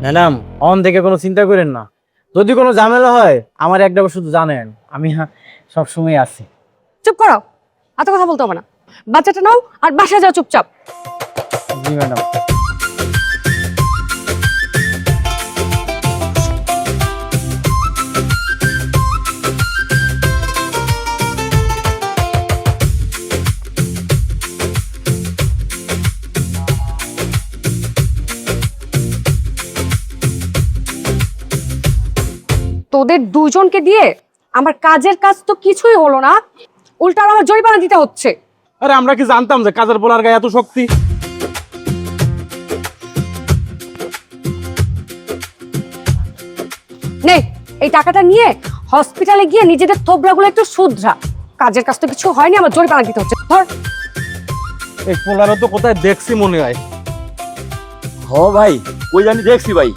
Speaker 7: ম্যাডাম অন থেকে কোনো চিন্তা করেন না, যদি কোনো ঝামেলা হয় আমার একটা শুধু জানেন, আমি সবসময় আছি।
Speaker 2: চুপ করো, এত কথা বলতে হবে না। বাচ্চাটা নাও আর বাসায় যাও চুপচাপ।
Speaker 7: জি ম্যাডাম।
Speaker 2: তোদের দুজনকে দিয়ে আমার কাজের কাজ তো কিছুই হলো না, উল্টা আমার জরিমানা দিতে হচ্ছে।
Speaker 10: আরে আমরা কি জানতাম যে কাজের পোলার গায়ে এত শক্তি?
Speaker 2: নে এই টাকাটা নিয়ে হসপিটালে গিয়ে নিজেদের থোবড়াগুলো একটু শুধরা। কাজের কাজ তো কিছু হয়নি, আমার জরিমানা দিতে হচ্ছে। ধর।
Speaker 10: এই পোলারও তো কোথায় দেখছি মনে হয়।
Speaker 11: হ ভাই, ওই জানি দেখছি ভাই।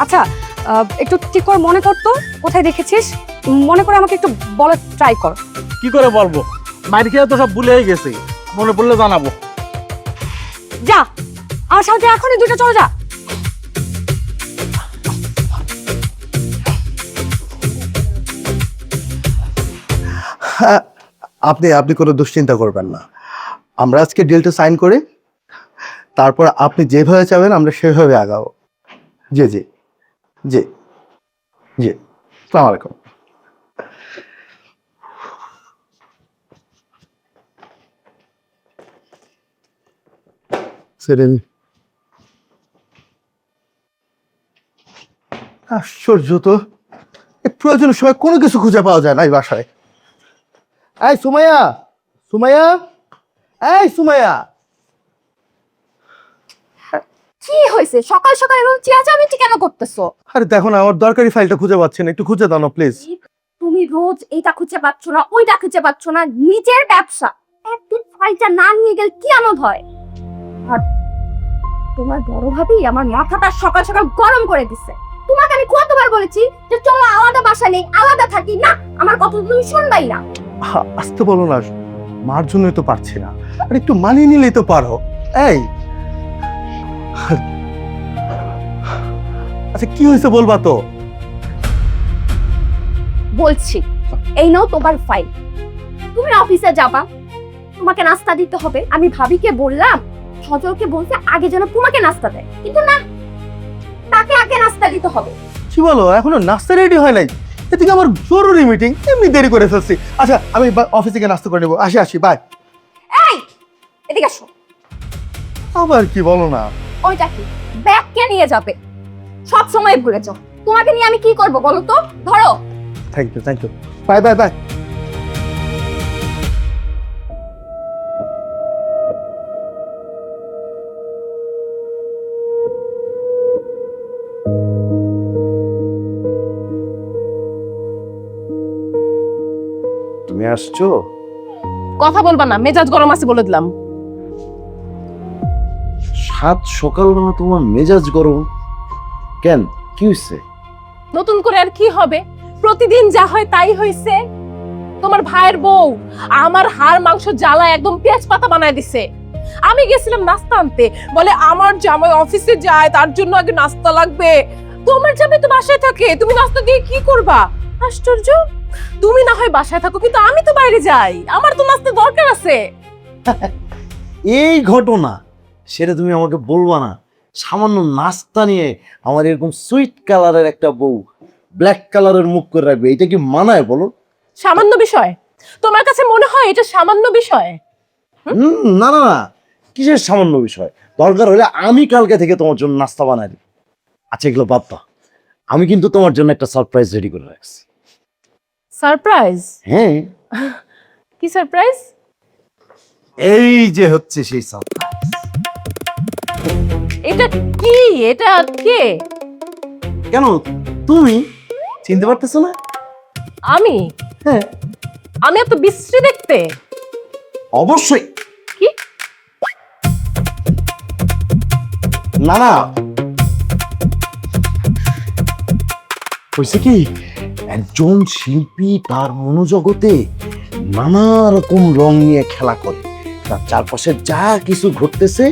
Speaker 2: আচ্ছা একটু ঠিক করে মনে কর তো, কোথায় দেখেছিস? মনে করে আমাকে একটু বলে ট্রাই কর।
Speaker 10: কি করে বলবো, মাইর খেয়ে তো সব ভুলেই গেছি, মনে পড়লে জানাবো।
Speaker 2: যা আমার সাথে এখনই দুটো চলে যা।
Speaker 5: আপনি আপনি কোনো দুশ্চিন্তা করবেন না, আমরা আজকে ডিলটা সাইন করি, তারপর আপনি যেভাবে চাবেন আমরা সেভাবে আগাবো। জি জি জি জি, আসসালামু আলাইকুম। আশ্চর্য তো, প্রয়োজনের সময় কোনো কিছু খুঁজে পাওয়া যায় না এই বাসায়। এই সুমাইয়া, সুমাইয়া, এই সুমাইয়া।
Speaker 3: কি হয়েছে সকাল সকাল এরকম চেঁচামেচি কেন করতেছো?
Speaker 5: আরে দেখো না, আমার দরকারি ফাইলটা খুঁজে পাচ্ছি না, একটু খুঁজে দাও না প্লিজ।
Speaker 3: তুমি রোজ এইটা খুঁজে পাচ্ছ না, ওইটা খুঁজে পাচ্ছ না, নিজের ব্যবসা একদিন ফাইলটা না নিয়ে গেলে কি আনন্দ হয়? আর তোমার বড় ভাবি আমার মাথাটা সকাল সকাল গরম করে দিচ্ছে। তোমাকে আমি কতবার বলেছি যে চলো আলাদা বাসা নেই, আলাদা থাকি, না আমার কথা তুমি শুনবাই না।
Speaker 5: আসতে বলো না, মার জন্যই তো পারছি না, আর একটু মানিয়ে নিলেই তো পারো। এই আচ্ছা কি হয়েছে বলবা তো?
Speaker 3: বলছি, এই নাও তোমার ফাইল। তুমি অফিসে যাবা, তোমাকে নাস্তা দিতে হবে। আমি ভাবিকে বললাম, সজলকে বলতে আগে যেন তোমাকে নাস্তা দেয়, কিন্তু না, তাকে আগে নাস্তা দিতে হবে।
Speaker 5: কি বলো, এখনো নাস্তা রেডি হয় নাই? এদিকে আমার জরুরি মিটিং, এমনি দেরি করে ফেলছি। আচ্ছা আমি অফিসে গিয়ে নাস্তা করে নেবো, আসি বাই।
Speaker 3: এই এদিকে আসো।
Speaker 5: আবার কি বলো না?
Speaker 3: ওইটা কি ব্যাগ কে নিয়ে যাবে? সব সময় ভুলে যাও। তোমাকে নিয়ে আমি কি করব বলো তো? ধরো।
Speaker 5: Thank you bye.
Speaker 8: তুমি আসছো?
Speaker 9: কথা বলবা না, মেজাজ গরম আছে বলে দিলাম।
Speaker 8: সাত সকালবেলা তোমার মেজাজ গরম কেন? কি হয়েছে?
Speaker 9: নতুন করে আর কি হবে? প্রতিদিন যা হয় তাই হইছে। তোমার ভাইয়ের বউ আমার হাড় মাংস জ্বালা একদম পেঁয়াজ পাতা বানায় দিছে। আমি গেছিলাম নাস্তা আনতে, বলে আমার জামাই অফিসে যায়, তার জন্য আগে নাস্তা লাগবে। তোমার জামাই তো বাসায় থাকে, তুমি নাস্তা দিয়ে কি করবা? আশ্চর্য! তুমি না হয় বাসায় থাকো, কিন্তু আমি তো বাইরে যাই, আমার তো নাস্তা দরকার আছে।
Speaker 8: এই ঘটনা সেটা তুমি আমাকে বলবা না? সামান্য নাস্তা নিয়ে আমার এরকম সুইট কালারের একটা বউ ব্ল্যাক কালারের মুখ করে রাখবে, এটা কি মানায় বলো?
Speaker 9: সামান্য বিষয়? তোমার কাছে মনে হয় এটা সামান্য বিষয়?
Speaker 8: না, কিসের সামান্য বিষয়? দরকার হলে আমি কালকে থেকে তোমার জন্য নাস্তা বানাই দিই। আচ্ছা এগুলো বাপ্পা, আমি কিন্তু তোমার জন্য একটা সারপ্রাইজ রেডি করে রাখছি।
Speaker 9: সারপ্রাইজ?
Speaker 8: হ্যাঁ,
Speaker 9: কি সারপ্রাইজ?
Speaker 8: এই যে হচ্ছে সেই সারপ্রাইজ।
Speaker 9: এটা কি? এটা কে?
Speaker 8: কেন তুমি চিনতে পারতেছো না?
Speaker 9: আমি?
Speaker 8: হ্যাঁ,
Speaker 9: আমি এত বিশ্রী দেখতে?
Speaker 8: অবশ্যই।
Speaker 9: কি?
Speaker 8: না হয়েছে কি, একজন শিল্পী তার মনোজগতে নানা রকম রং নিয়ে খেলা করে। তার চারপাশে যা কিছু ঘটতেছে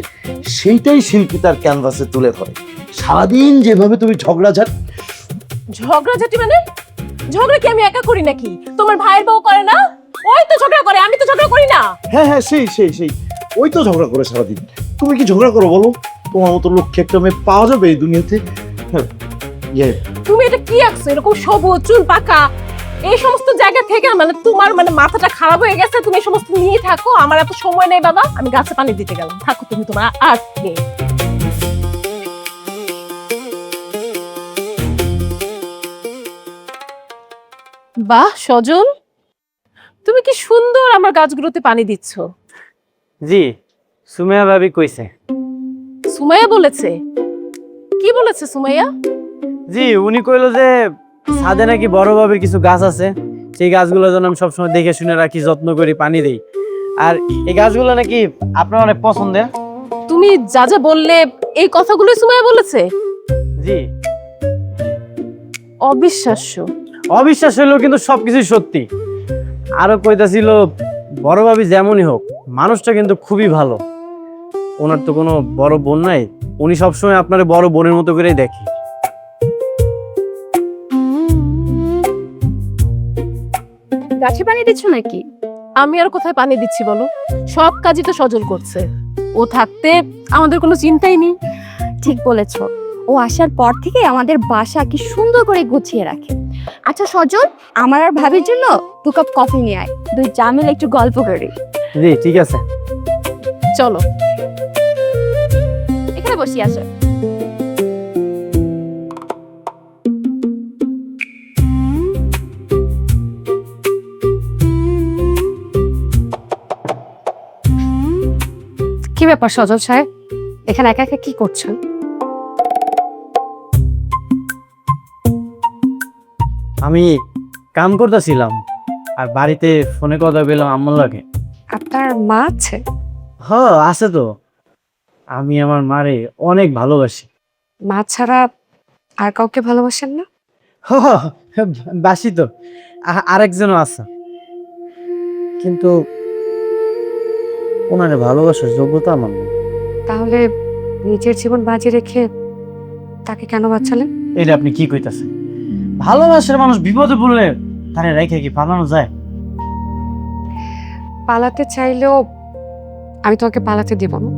Speaker 8: সেইটাই শিল্পী তার ক্যানভাসে তুলে ধরে। সারাদিন যেভাবে তুমি
Speaker 9: ঝগড়াঝাটি মানে? ঝগড়া কি আমি একা করি নাকি? তোমার ভাইয়ের বউ করে না? ওই তো ঝগড়া করে, আমি তো ঝগড়া করি না।
Speaker 8: হ্যাঁ সেই ওই তো ঝগড়া করে সারাদিন। তুমি কি ঝগড়া করো বলো? তোমার মতো লক্ষ্যে একটা মেয়ে পাওয়া যাবে এই দুনিয়াতে? হ্যাঁ,
Speaker 9: তুমি এটা কি আঁকছো? এরকম সবুজ চুল পাকা এই সমস্ত জায়গা থেকে মানে তোমার মানে মাথাটা খারাপ হয়ে গেছে। তুমি এই সমস্ত নিয়ে থাকো, আমার এত সময় নেই বাবা। আমি গাছে পানি দিতে গেলাম, থাকো তুমি তোমার আর্ট নিয়ে। বাহ সজল, তুমি কি সুন্দর আমার গাছগুলোতে পানি দিচ্ছ।
Speaker 7: জি, সুমাইয়া ভাবি কইছে।
Speaker 9: সুমাইয়া বলেছে? কি বলেছে সুমাইয়া?
Speaker 7: জি, উনি কইলো যে ছাদে নাকি বড় ভাবির কিছু গাছ আছে, সেই গাছগুলো যেন আমি সবসময় দেখে শুনে রাখি, যত্ন করি, পানি দেই। আর এই গাছগুলো নাকি আপনার অনেক পছন্দের।
Speaker 9: তুমি যা যা বললে এই কথাগুলোই সুমাইয়া বলেছে?
Speaker 7: জি।
Speaker 9: অবিশ্বাস্য।
Speaker 7: অবিশ্বাস হইলেও কিন্তু সবকিছুই সত্যি। আরো কইতাছিল বড় ভাবি যেমনই হোক মানুষটা কিন্তু খুবই ভালো। ওনার তো কোনো বড় বোন নাই, উনি সবসময় আপনার বড় বোনের মতো করেই দেখে।
Speaker 3: গাছে পানি দিচ্ছ নাকি?
Speaker 9: আমি আর কোথায় পানি দিচ্ছি বলো? সব কাজই তো সজল করছে। ও থাকতে আমাদের কোনো চিন্তাই নেই।
Speaker 3: ঠিক বলেছ, ও আসার পর থেকে আমাদের বাসা কি সুন্দর করে গুছিয়ে রাখে। আচ্ছা সজল, আমার আর ভাবির জন্য 2 কাপ কফি নিয়ে আয়, দুই চা মিলে একটু গল্প করি।
Speaker 7: জি ঠিক আছে,
Speaker 9: চলো।
Speaker 3: এখানে বসি আসো।
Speaker 2: কি ব্যাপার সজল সাহেব, এখানে একা একা কি করছেন?
Speaker 7: আমি কাম করতেছিলাম আর বাড়িতে ফোনে কথা বললাম আম্মুর লাগে।
Speaker 2: আপনার মা আছে?
Speaker 7: হ্যাঁ আছে তো, আমি আমার মারে অনেক ভালোবাসি।
Speaker 2: মা ছাড়া আর কাউকে ভালোবাসেন না?
Speaker 7: বাসি তো, আরেকজনও আছে, কিন্তু ওনারে ভালোবাসার যোগ্যতা আমার নেই।
Speaker 2: তাহলে নিজের জীবন বাজি রেখে তাকে কেন বাঁচালেন?
Speaker 7: এটা আপনি কি কইতাছেন? ভালোবাসার মানুষ বিপদে পড়লে তারে রেখে কি পালানো যায়?
Speaker 2: পালাতে চাইলেও আমি তোমাকে পালাতে দিব না।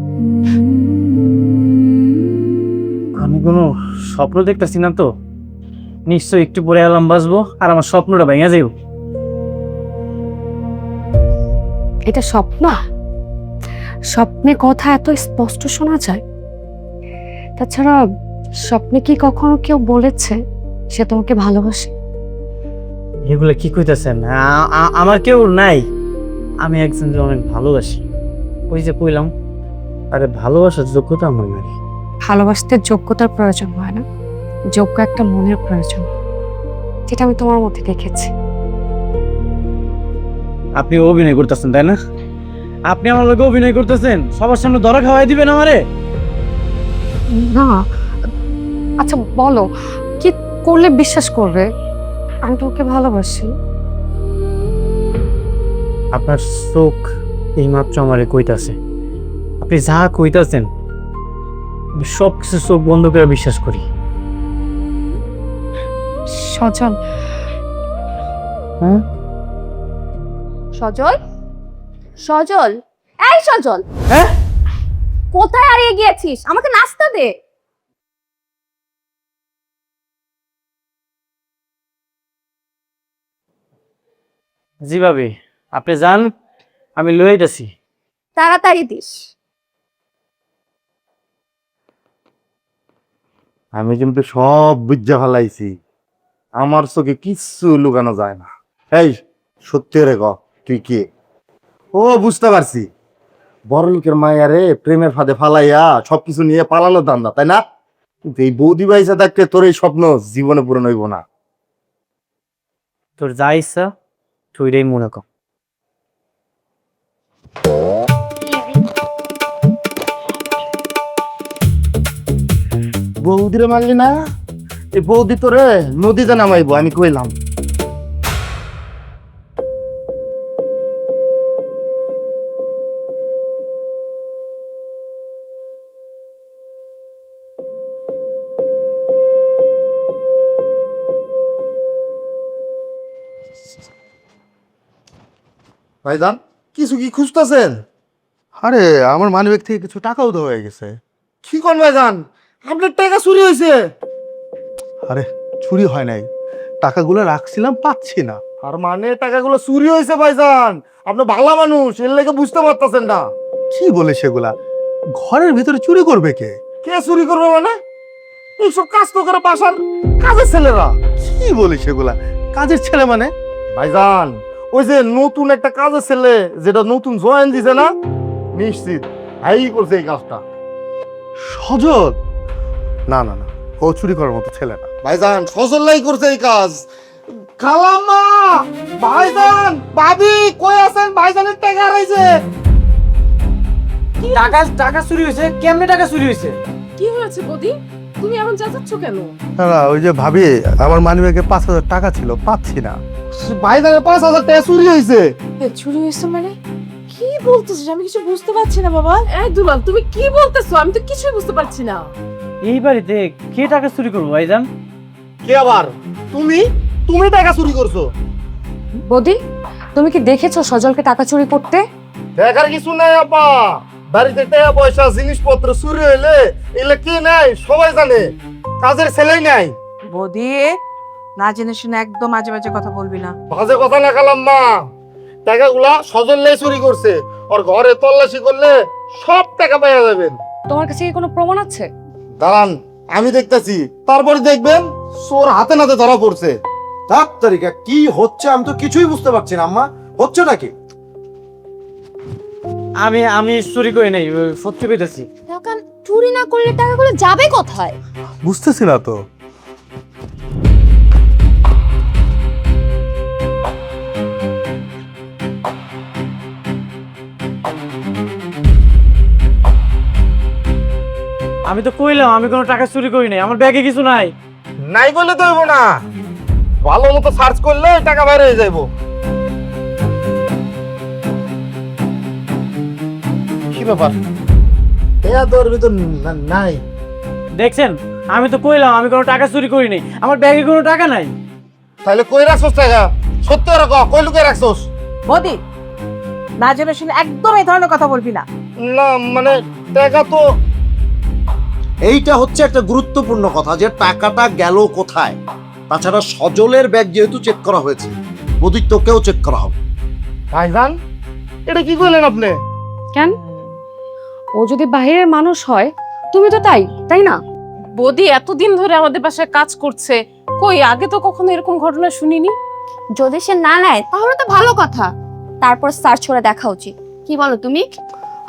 Speaker 7: আমি কোনো স্বপ্ন দেখতেছি না তো, নিশ্চয়ই একটু পরে অ্যালার্ম বাজবো আর আমার স্বপ্নটা ভেঙে যাইব।
Speaker 2: এটা স্বপ্ন? স্বপ্নে কথা এত স্পষ্ট শোনা যায়? তাছাড়া স্বপ্নে কি কখনো কেউ বলেছে সে তোমাকে ভালোবাসে?
Speaker 7: এগুলো কি কইতাছেন? আমার কেউ নাই, আমি একজনকে অনেক ভালোবাসি। ওই যে কইলাম, আরে ভালোবাসার যোগ্যতা আমার নাই।
Speaker 2: ভালোবাসতে যোগ্যতার প্রয়োজন হয় না, যোগ্য একটা মনের প্রয়োজন, যেটা আমি তোমার মধ্যে দেখেছি।
Speaker 7: আপনি অভিনয় করতেছেন তাই না? আপনি আমার লোকে অভিনয় করতেছেন, সবার সামনে ধরা খাওয়াই দিবেন আমারে?
Speaker 2: না, আচ্ছা বলো, কি করলে বিশ্বাস করবে আমি তোমাকে ভালোবাসি?
Speaker 7: আপনার চোখ এইমাত্র আমারে কইতাছে, আপনি যা কইতাছেন সব কিছু চোখ বন্ধ করে বিশ্বাস করি।
Speaker 2: সজল।
Speaker 7: হ্যাঁ?
Speaker 3: সজল, সজল, এই সজল,
Speaker 7: হ্যাঁ?
Speaker 3: কোথায় হারিয়ে গিয়েছিস? আমাকে নাস্তা দে।
Speaker 7: জি ভাবি, আপনি যান, আমি লয়ে যাচ্ছি।
Speaker 3: তাড়াতাড়ি দিস।
Speaker 4: আমি কিন্তু সব বুঝা ফেলাইছি, আমার চোখে কিচ্ছু লুকানো যায় না। এই সত্যি রে গ, তুই কে? ও বুঝতে পারছি, বড় লোকের মায়ারে প্রেমের ফাঁদে ফালাইয়া সবকিছু নিয়ে পালানোর ধান্দা, তাই না? কিন্তু এই বৌদি বাইসা থাকতে তোর এই স্বপ্ন জীবনে পূরণ হইব না।
Speaker 7: তোর যা ইচ্ছা তুই রেই মনে কর।
Speaker 4: বৌদিরে মারলি না, এই বৌদি তোরে নদীতে নামাইবো, আমি কইলাম। ভাইজান, কিছু কি খুঁজতেছেন?
Speaker 5: আরে আমার মানিব্যাগ থেকে কিছু টাকা উধাও হয়ে গেছে।
Speaker 4: কি কোন ভাইজান, আপনার টাকা চুরি হয়েছে?
Speaker 5: আরে চুরি হয় নাই, টাকাগুলো রাখছিলাম, পাচ্ছি না।
Speaker 4: আর মানে টাকাগুলো চুরি হয়েছে ভাইজান, আপনি ভালো মানুষ, এর লেগে বুঝতে পারতেছেন না।
Speaker 5: কি বলে সেগুলা? ঘরের ভিতরে চুরি করবে কে?
Speaker 4: কে চুরি করবে মানে? এইসব কাজ তো করে বাসার কাজের ছেলেরা।
Speaker 5: কি বলে সেগুলা? কাজের ছেলে মানে?
Speaker 4: ভাইজান, ওই যে নতুন একটা কাজের ছেলে যেটা নতুন জয়েন দিছে না, নিশ্চিত হাই করছে এই কাজটা।
Speaker 5: সজল? না না না, ও চুরি করার মতো ছেলে না।
Speaker 4: ভাইজান সজল্লাই করছে এই কাজ। খালাম্মা, ভাইজান, ভাবি কই আছেন? ভাইজানের টাকা হারাইছে।
Speaker 7: টাকা টাকা চুরি হয়েছে? কেমনে টাকা চুরি হয়েছে?
Speaker 9: কি হয়েছে বৌদি, তুমি এমন চেঁচাচ্ছ কেন?
Speaker 5: না না, ওই যে ভাবি, আমার মানিব্যাগে 5,000 টাকা ছিল, পাচ্ছি না।
Speaker 4: ভাইজানের 5,000 টাকা চুরি হয়েছে।
Speaker 9: চুরি হয়েছে মানে কি বলতেছিস? আমি কিছু বুঝতে পারছি না বাবা। এই দুলাল, তুমি কি বলতেছো? আমি তো কিছুই বুঝতে পারছি না।
Speaker 7: এই বাড়িতে কে টাকা চুরি করবো ভাইজান?
Speaker 4: কে আবার? তুমি তুমি টাকা চুরি করছো?
Speaker 2: বৌদি, তুমি কি দেখেছো সজলকে টাকা চুরি করতে?
Speaker 4: দেখার কিছু নাই আপা, বাড়িতে টাকা পয়সা জিনিসপত্র চুরি হইলে এগুলো কি নাই সবাই জানে, কাজের ছেলেই নাই।
Speaker 1: বৌদি, না জেনে শুনে একদম মাঝে মাঝে কথা বলবি না।
Speaker 4: বাজে কথা না খালাম্মা, টাকাগুলা সজললাই চুরি করছে, ওর ঘরে তল্লাশি করলে সব টাকা পাওয়া যাবেন।
Speaker 2: তোমার কাছে কি কোনো প্রমাণ আছে?
Speaker 4: দাঁড়ান, আমি দেখতেছি, তারপরে দেখবেন চোর হাতে নাতে ধরা পড়ছে।
Speaker 8: তার তারিখা কি হচ্ছে আমি তো কিছুই বুঝতে পারছি না। আম্মা, হচ্ছে নাকি?
Speaker 7: আমি আমি চুরি করি নাই, সত্যি পেতেছি।
Speaker 3: টাকা চুরি না করলে টাকাগুলো যাবে কোথায়?
Speaker 5: বুঝতেছি না তো।
Speaker 7: আমি তো কইলাম আমি কোনো টাকা চুরি করি নাই, আমার ব্যাগে কিছু নাই।
Speaker 4: নাই বললে তো হইব না, ভালো মতো সার্চ করলে টাকা বাইরে হয়ে যাইব। কি ব্যাপার? টাকা তোর ভিতর নাই?
Speaker 7: দেখছেন, আমি তো কইলাম আমি কোনো টাকা চুরি করি নাই, আমার ব্যাগে কোনো টাকা নাই।
Speaker 4: তাহলে কই রাখছস টাকা? সত্যি করে কও, কই লুকিয়ে রাখছস?
Speaker 1: বৌদি, না জেনে শুনে একদম এই ধরনের কথা বলবি না।
Speaker 4: না মানে টাকা তো,
Speaker 8: এইটা হচ্ছে একটা গুরুত্বপূর্ণ কথা যে টাকাটা গেল কোথায়। তাছাড়া সজলের ব্যাগ যেহেতু চেক করা হয়েছে, তোকেও চেক করা হবে।
Speaker 4: ভাইজান এটা কি করলেন আপনি?
Speaker 2: কেন? ও যদি বাহিরের মানুষ হয়, তুমি তো তাই না?
Speaker 9: বৌদি এতদিন ধরে আমাদের বাসায় কাজ করছে, কই আগে তো কখনো এরকম ঘটনা শুনিনি।
Speaker 3: যদি সে না নেয় তাহলে তো ভালো কথা, তারপর সার্চ করে দেখা উচিত। কি বলো তুমি?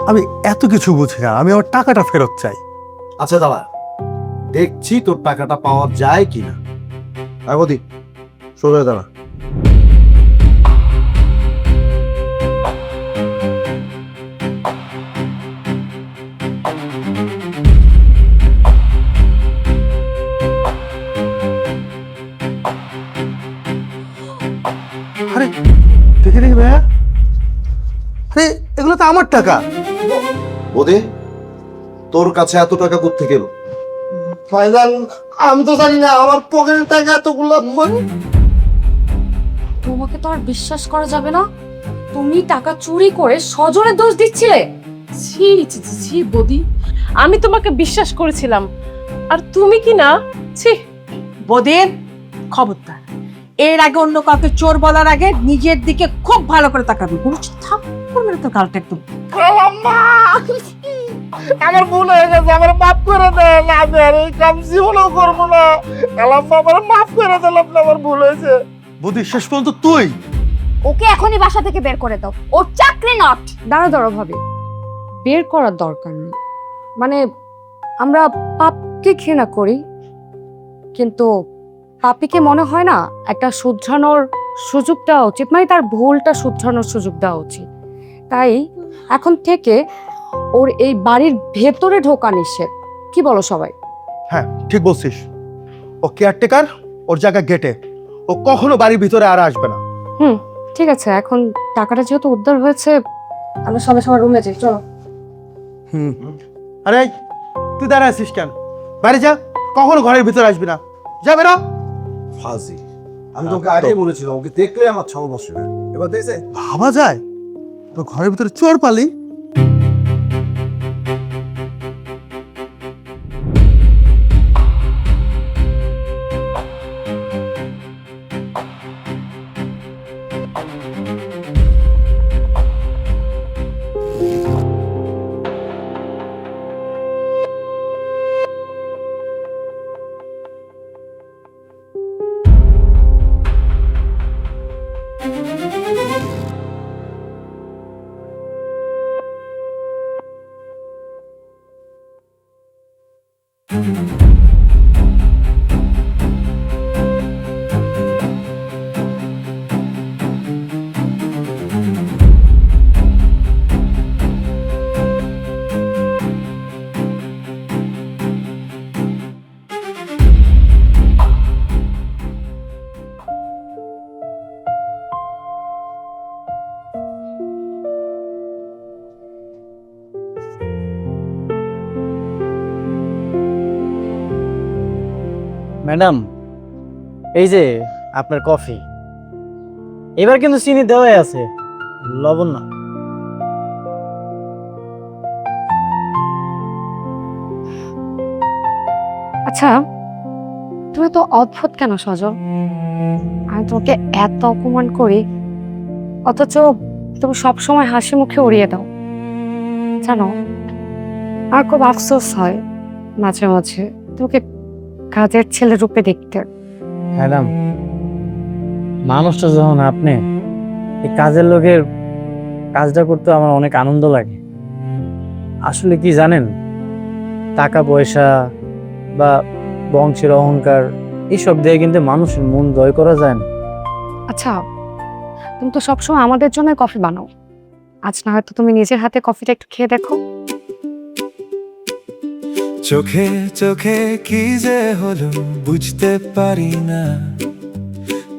Speaker 5: আমি এত কিছু বুঝি না, আমি আমার টাকাটা ফেরত চাই।
Speaker 8: আচ্ছা দাদা, দেখছি তোর টাকাটা পাওয়া যায় কিনা। আগদি সোজা দাঁড়া।
Speaker 5: আরে দেখে দেখি ভাইয়া, আরে এগুলো তো আমার টাকা।
Speaker 8: ওদে, তোর কাছে এত টাকা কোত্থেকে এলো?
Speaker 4: ভাইজান আমি তো জানি না, আমার পকেটের টাকা এতগুলো।
Speaker 2: তোমাকে তো আর বিশ্বাস করা যাবে না। তুমি টাকা চুরি করে সজলের দোষ দিচ্ছিলে।
Speaker 9: ছি ছি ছি, ছি বৌদি, আমি তোমাকে বিশ্বাস করেছিলাম আর তুমি কি না। ছি।
Speaker 1: বদিন খবরদার, এর আগে অন্য কাউকে চোর বলার আগে নিজের দিকে খুব ভালো করে তাকাবি। বলছি থাপ্পড় মেরে তোর গালটা একদম।
Speaker 4: আম্মা, আমার ভুল হয়ে গেছে, আমার মাফ করে দেন। আমি আর এই কাম জীবনেও করবো না। আল্লাহ আমার মাফ করে দেন, আপনি আমার ভুল হয়েছে।
Speaker 5: বুদ্ধি শেষ পর্যন্ত তুই।
Speaker 3: ওকে এখনই বাসা থেকে বের করে দাও, ওর চাকরি নট।
Speaker 2: দাঁড়া ভাবি, বের করার দরকার নেই। মানে আমরা পাপকে ঘৃণা করি, কিন্তু পাপিকে মনে হয় না একটা শুধরানোর সুযোগ দেওয়া উচিত, মানে তার ভুলটা শুধরানোর সুযোগ দেওয়া উচিত। তাই এখন থেকে ওর এই বাড়ির ভেতরে ঢোকা নিষেধ। কি বলো সবাই?
Speaker 5: হ্যাঁ ঠিক বলছিস, ও কেয়ারটেকার, ওর জায়গা গেটে, ও কখনো বাড়ির ভিতরে আর আসবে না।
Speaker 2: ঠিক আছে, এখন টাকাটা যেহেতু উদ্ধার হয়েছে, আমরা সবাই সবার রুমে যাই, চলো।
Speaker 5: আরে এই, তুই দাঁড়া আছিস কেন? বাইরে যা, কখনো ঘরের ভিতরে আসবি না, যা বেরো।
Speaker 8: ফাজি, আমি তোকে আগেই বলেছিলাম, ওকে দেখলে আমার ছাও বসে না। এবার দেখছে
Speaker 5: ভাবা যায় তো ঘরের ভিতরে চোর পালি।
Speaker 7: ম্যাডাম, এই যে আপনার কফি। এবার কিন্তু চিনি দেওয়াই আছে, লবণ না।
Speaker 2: আচ্ছা, তুমি তো অদ্ভুত কেন সজল? আমি তোমাকে এত অপমান করি, অথচ তুমি সবসময় হাসি মুখে উড়িয়ে দাও। জানো, আর খুব আফসোস হয় মাঝে মাঝে তোমাকে কাজের ছেলে রূপে দেখতে।
Speaker 7: ম্যাডাম, মানুষটা যখন আপনি, এই কাজের লোকের কাজটা করতে আমার অনেক আনন্দ লাগে। আসলে কি জানেন, টাকা পয়সা বা বংশের অহংকার এইসব দিয়ে কিন্তু মানুষের মন জয় করা যায় না।
Speaker 2: আচ্ছা, তুমি তো সবসময় আমাদের জন্য কফি বানাও, আজ না হয়তো তুমি নিজের হাতে কফিটা একটু খেয়ে দেখো।
Speaker 6: চোখে চোখে কি যে হলো বুঝতে পারি না,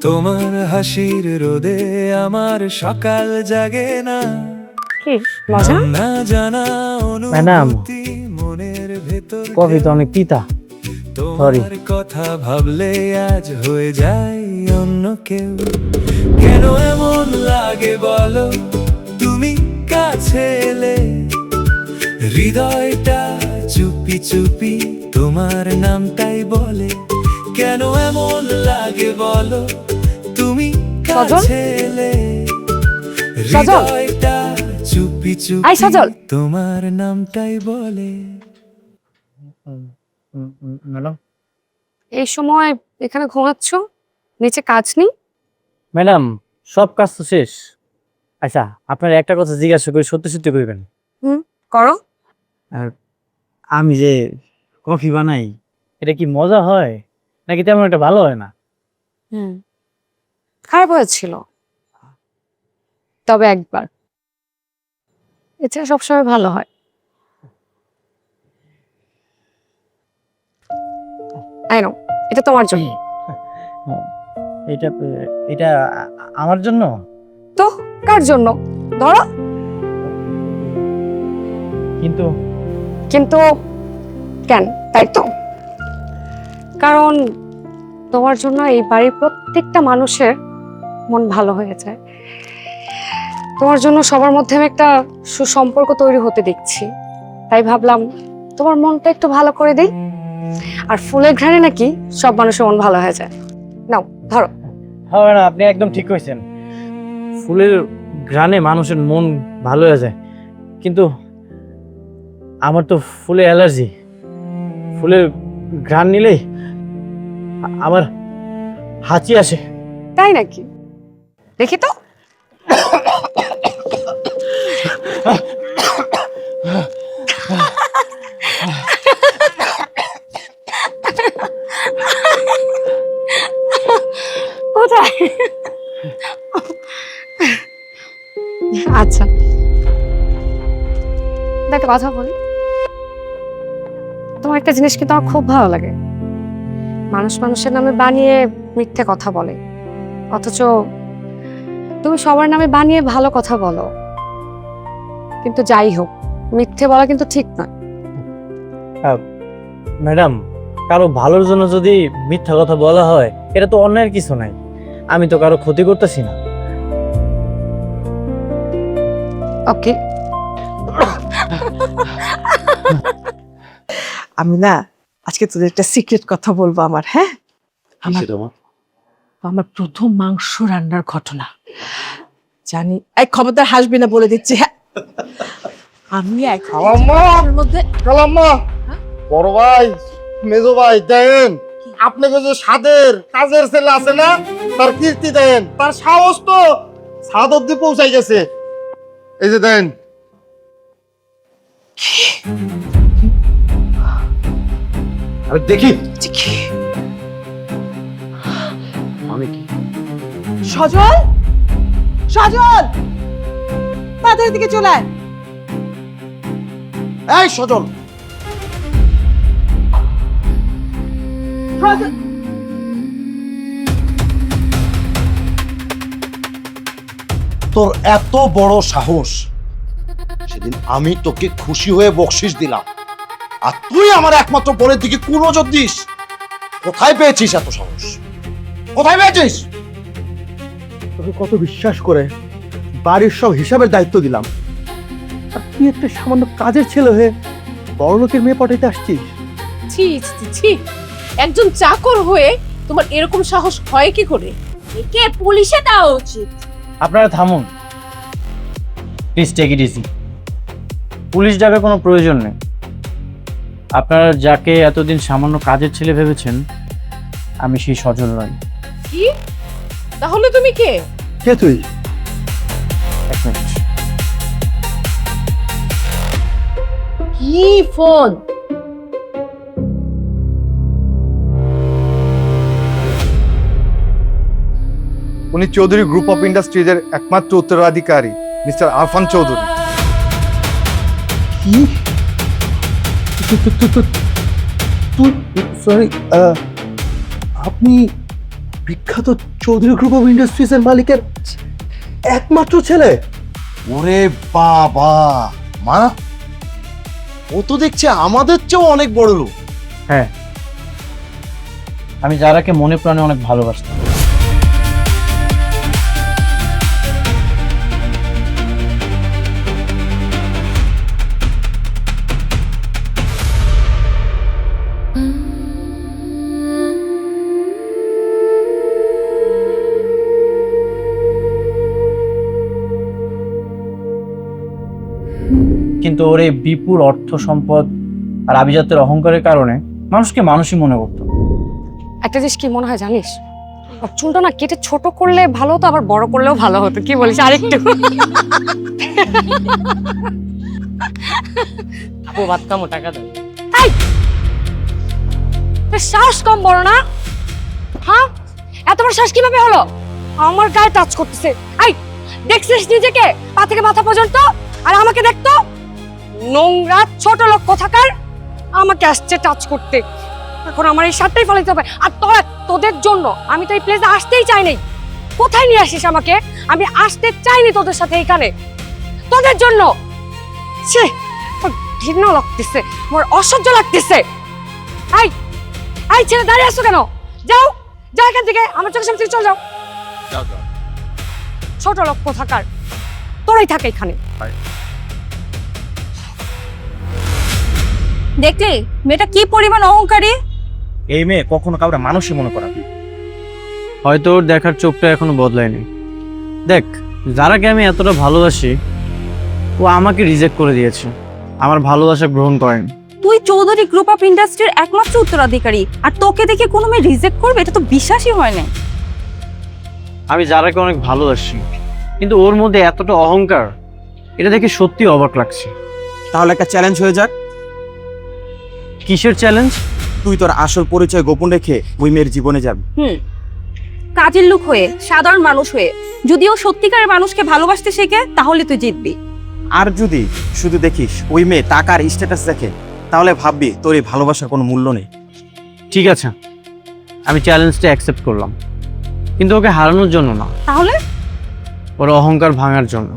Speaker 6: তোমার হাসির রোদে আমার সকাল জাগে না।
Speaker 2: কি মজা?
Speaker 6: না জানা
Speaker 7: ম্যাডাম,
Speaker 6: অনুভূতি মনের ভেতর
Speaker 7: কফি তো অনেক তিতা।
Speaker 6: তোমার কথা ভাবলে আজ হয়ে যায় অন্য কেউ। কেন এমন লাগে বলো, তুমি কাছে এলে হৃদয়টা চুপি চুপি তোমার নামটাই বলে। কেন এমন লাগে বলো তুমি
Speaker 2: সজল?
Speaker 6: কাছে এলে
Speaker 2: সজল?
Speaker 6: হৃদয়টা চুপি
Speaker 2: আই
Speaker 6: চুপি
Speaker 2: সজল?
Speaker 6: তোমার নামটাই বলে।
Speaker 7: ম্যাডাম
Speaker 2: এই সময় এখানে ঘুমাচ্ছ? নিচে কাজ নেই?
Speaker 7: ম্যাডাম সব কাজ তো শেষ। আচ্ছা আপনার একটা কথা জিজ্ঞাসা করি, সত্যি সত্যি কইবেন।
Speaker 2: করো।
Speaker 7: আর আমি যে কফি বানাই এটা কি মজা হয় নাকি তেমন একটা ভালো হয় না?
Speaker 2: খারাপ হয়েছিল, তবে একবার। এছাড়া সবসময় ভালো হয়। আই নো, এটা তোমার জন্য।
Speaker 7: এটা এটা আমার জন্য?
Speaker 2: তো কার জন্য? ধরো।
Speaker 7: কিন্তু
Speaker 2: কিন্তু কেন, তাই তো? কারণ তোমার জন্য এই বাড়ির প্রত্যেকটা মানুষের মন ভালো হয়ে যায়। তোমার জন্য সবার মধ্যে আমি একটা সুসম্পর্ক তৈরি হতে দেখছি, তাই ভাবলাম তোমার মনটা একটু ভালো করে দিই। আর ফুলের ঘ্রাণে নাকি সব মানুষের মন ভালো হয়ে যায়। নাও ধরো।
Speaker 7: হ্যাঁ না, আপনি একদম ঠিক কইছেন, ফুলের ঘ্রাণে মানুষের মন ভালো হয়ে যায়। কিন্তু আমার তো ফুলে অ্যালার্জি। ফুলের ঘ্রাণ নিলেই আমার হাঁচি আসে।
Speaker 2: তাই নাকি? দেখি তো। কোথায়? আচ্ছা, একটা কথা বলি। তোমার একটা জিনিস কিন্তু আমার খুব ভালো লাগে। মানুষ মানুষের নামে বানিয়ে মিথ্যে কথা বলে, অথচ তুমি সবার নামে বানিয়ে ভালো কথা বলো। কিন্তু যাই হোক, মিথ্যে বলা কিন্তু ঠিক নয়।
Speaker 7: ম্যাডাম, কারো ভালোর জন্য যদি মিথ্যা কথা বলা হয় এটা তো অন্যায়ের কিছু নাই। আমি তো কারো ক্ষতি করতেছি না।
Speaker 2: ওকে।
Speaker 1: আমি না আজকে তোদের একটা সিক্রেট কথা বলবো আমার, হ্যাঁ? আমার প্রথম মাংস রান্নার ঘটনা জানি। এই খবরদার হাসবি না, বলে দিচ্ছি। হ্যাঁ, আমি
Speaker 4: খালাম্মার
Speaker 1: মধ্যে
Speaker 4: কালাম্মা, বড় ভাই, মেজো ভাই, দেন আপনাকে যে সাদের কাজের ছেলে আছে না, তার কীর্তি দেন। তার সাহস তো ছাদ অব্দি পৌঁছাই গেছে। এই যে দেন। আরে দেখি আমি কি
Speaker 1: সজল, সজল তাদের দিকে চলে আয়।
Speaker 4: এই সজল,
Speaker 1: সজল,
Speaker 8: তোর এত বড় সাহস! সেদিন আমি তোকে খুশি হয়ে বকশিস দিলাম, আর তুই আমার একমাত্র বোনের দিকে কোন নজর দিস? কোথায় পেয়েছিস এত সাহস? কোথায় পেয়েছিস?
Speaker 5: তোকে কত বিশ্বাস করে বাড়ির সব হিসাবের দায়িত্ব দিলাম, আর তুই একটা সামান্য কাজের ছেলে হয়ে বড় লোকের মেয়ে পটাইতে আসছিস?
Speaker 9: ছি ছি ছি, একজন চাকর হয়ে তোমার এরকম সাহস হয় কি করে?
Speaker 3: একে পুলিশে দেওয়া উচিত।
Speaker 7: আপনারা থামুন please, take it easy. Police ডাকার কোনো প্রয়োজন নেই। আপনারা যাকে এতদিন সামান্য কাজের ছেলে ভেবেছেন, আমি সেই সজল নই।
Speaker 9: কি? তাহলে তুমি কে?
Speaker 5: কে তুই?
Speaker 7: এক মিনিট।
Speaker 9: কি ফোন?
Speaker 5: উনি চৌধুরী গ্রুপ অফ ইন্ডাস্ট্রিজের একমাত্র উত্তরাধিকারী মিস্টার আরফান চৌধুরী। কি? তুই সরি, আপনি বিখ্যাত চৌধুরী গ্রুপ অফ ইন্ডাস্ট্রিজের মালিকের একমাত্র ছেলে?
Speaker 8: ওরে বাবা, মা, ও তো দেখছে আমাদের চেয়েও অনেক বড় লোক।
Speaker 7: হ্যাঁ, আমি যারাকে মনে প্রাণে অনেক ভালোবাসতাম। কিন্তু ওর এই বিপুল অর্থ সম্পদ আর আভিজাত্যের অহংকারের কারণে মানুষকে মানুষই মনে করতো।
Speaker 2: একটা জিনিস কি মনে হয় জানিস, ওর চুলটা না কেটে ছোট করলে ভালো হতো, আবার বড় করলেও ভালো হতো। কি বলিস আরেকটু?
Speaker 7: আপু ভাত কামো, টাকা দাও।
Speaker 2: তোর শ্বাস কম বড় না? হ্যাঁ, এত বড় শ্বাস কিভাবে হলো? আমার গায়ে টাচ করতেছে। আই, দেখছিস নিজেকে পা থেকে মাথা পর্যন্ত? আর আমাকে দেখতো নোংরা ছোট লোক কোথাকার, আমাকে আসছে টাচ করতে। এখন আমার এই শার্টটাই ফেলাইতে হবে। আর তোদের জন্য আমি তো এই প্লেসে আসতেই চাই নাই। কোথায় নিয়ে আসিস আমাকে? আমি আসতে চাইনি তোদের সাথে এখানে, তোদের জন্য। ছি, ঘৃণা লাগতেছে, আমার অসহ্য লাগতেছে। আই আই, ছেলে দাঁড়িয়ে আসছো কেন? যাও যাও এখান থেকে, আমার চোখের সামনে থেকে চলে যাও। ছোট লোক কোথাকার, তোরাই থাকে এখানে।
Speaker 3: দেখলি মেয়েটা কি পরিমাণ অহংকারী।
Speaker 11: এই মেয়ে কখনো কাউকে মানুষই মনে করা না।
Speaker 7: হয়তো ওর দেখার চোখটা এখনো বদলায়নি। দেখ, যারাকে আমি এতটা ভালোবাসি ও আমাকে রিজেক্ট করে দিয়েছে, আমার ভালোবাসা গ্রহণ করেনি।
Speaker 3: তুই চৌধুরী গ্রুপ অফ ইন্ডাস্ট্রির একমাত্র উত্তরাধিকারী, আর তোকে দেখে কোনো মেয়ে রিজেক্ট করবে এটা তো বিশ্বাসই হয় না।
Speaker 7: আমি যারাকে অনেক ভালোবাসি, কিন্তু ওর মধ্যে এতটা অহংকার, এটা দেখে সত্যি অবাক লাগছে।
Speaker 11: তাহলে একটা চ্যালেঞ্জ হয়ে যাক।
Speaker 7: কিসের চ্যালেঞ্জ?
Speaker 11: তুই তোর আসল পরিচয় গোপন রেখে ওই মেয়ের জীবনে যাবি।
Speaker 3: কাজের লোক হয়ে, সাধারণ মানুষ হয়ে যদিও সত্যিকারের মানুষকে ভালোবাসতে শেখে, তাহলে তুই জিতবি।
Speaker 11: আর যদি শুধু দেখিস ওই মেয়ে টাকার স্ট্যাটাস দেখে, তাহলে ভাববি তোর এই ভালোবাসার কোনো মূল্য নেই।
Speaker 7: ঠিক আছে, আমি চ্যালেঞ্জটা অ্যাকসেপ্ট করলাম, কিন্তু ওকে হারানোর জন্য না,
Speaker 3: তাহলে
Speaker 7: ওর অহংকার ভাঙার জন্য।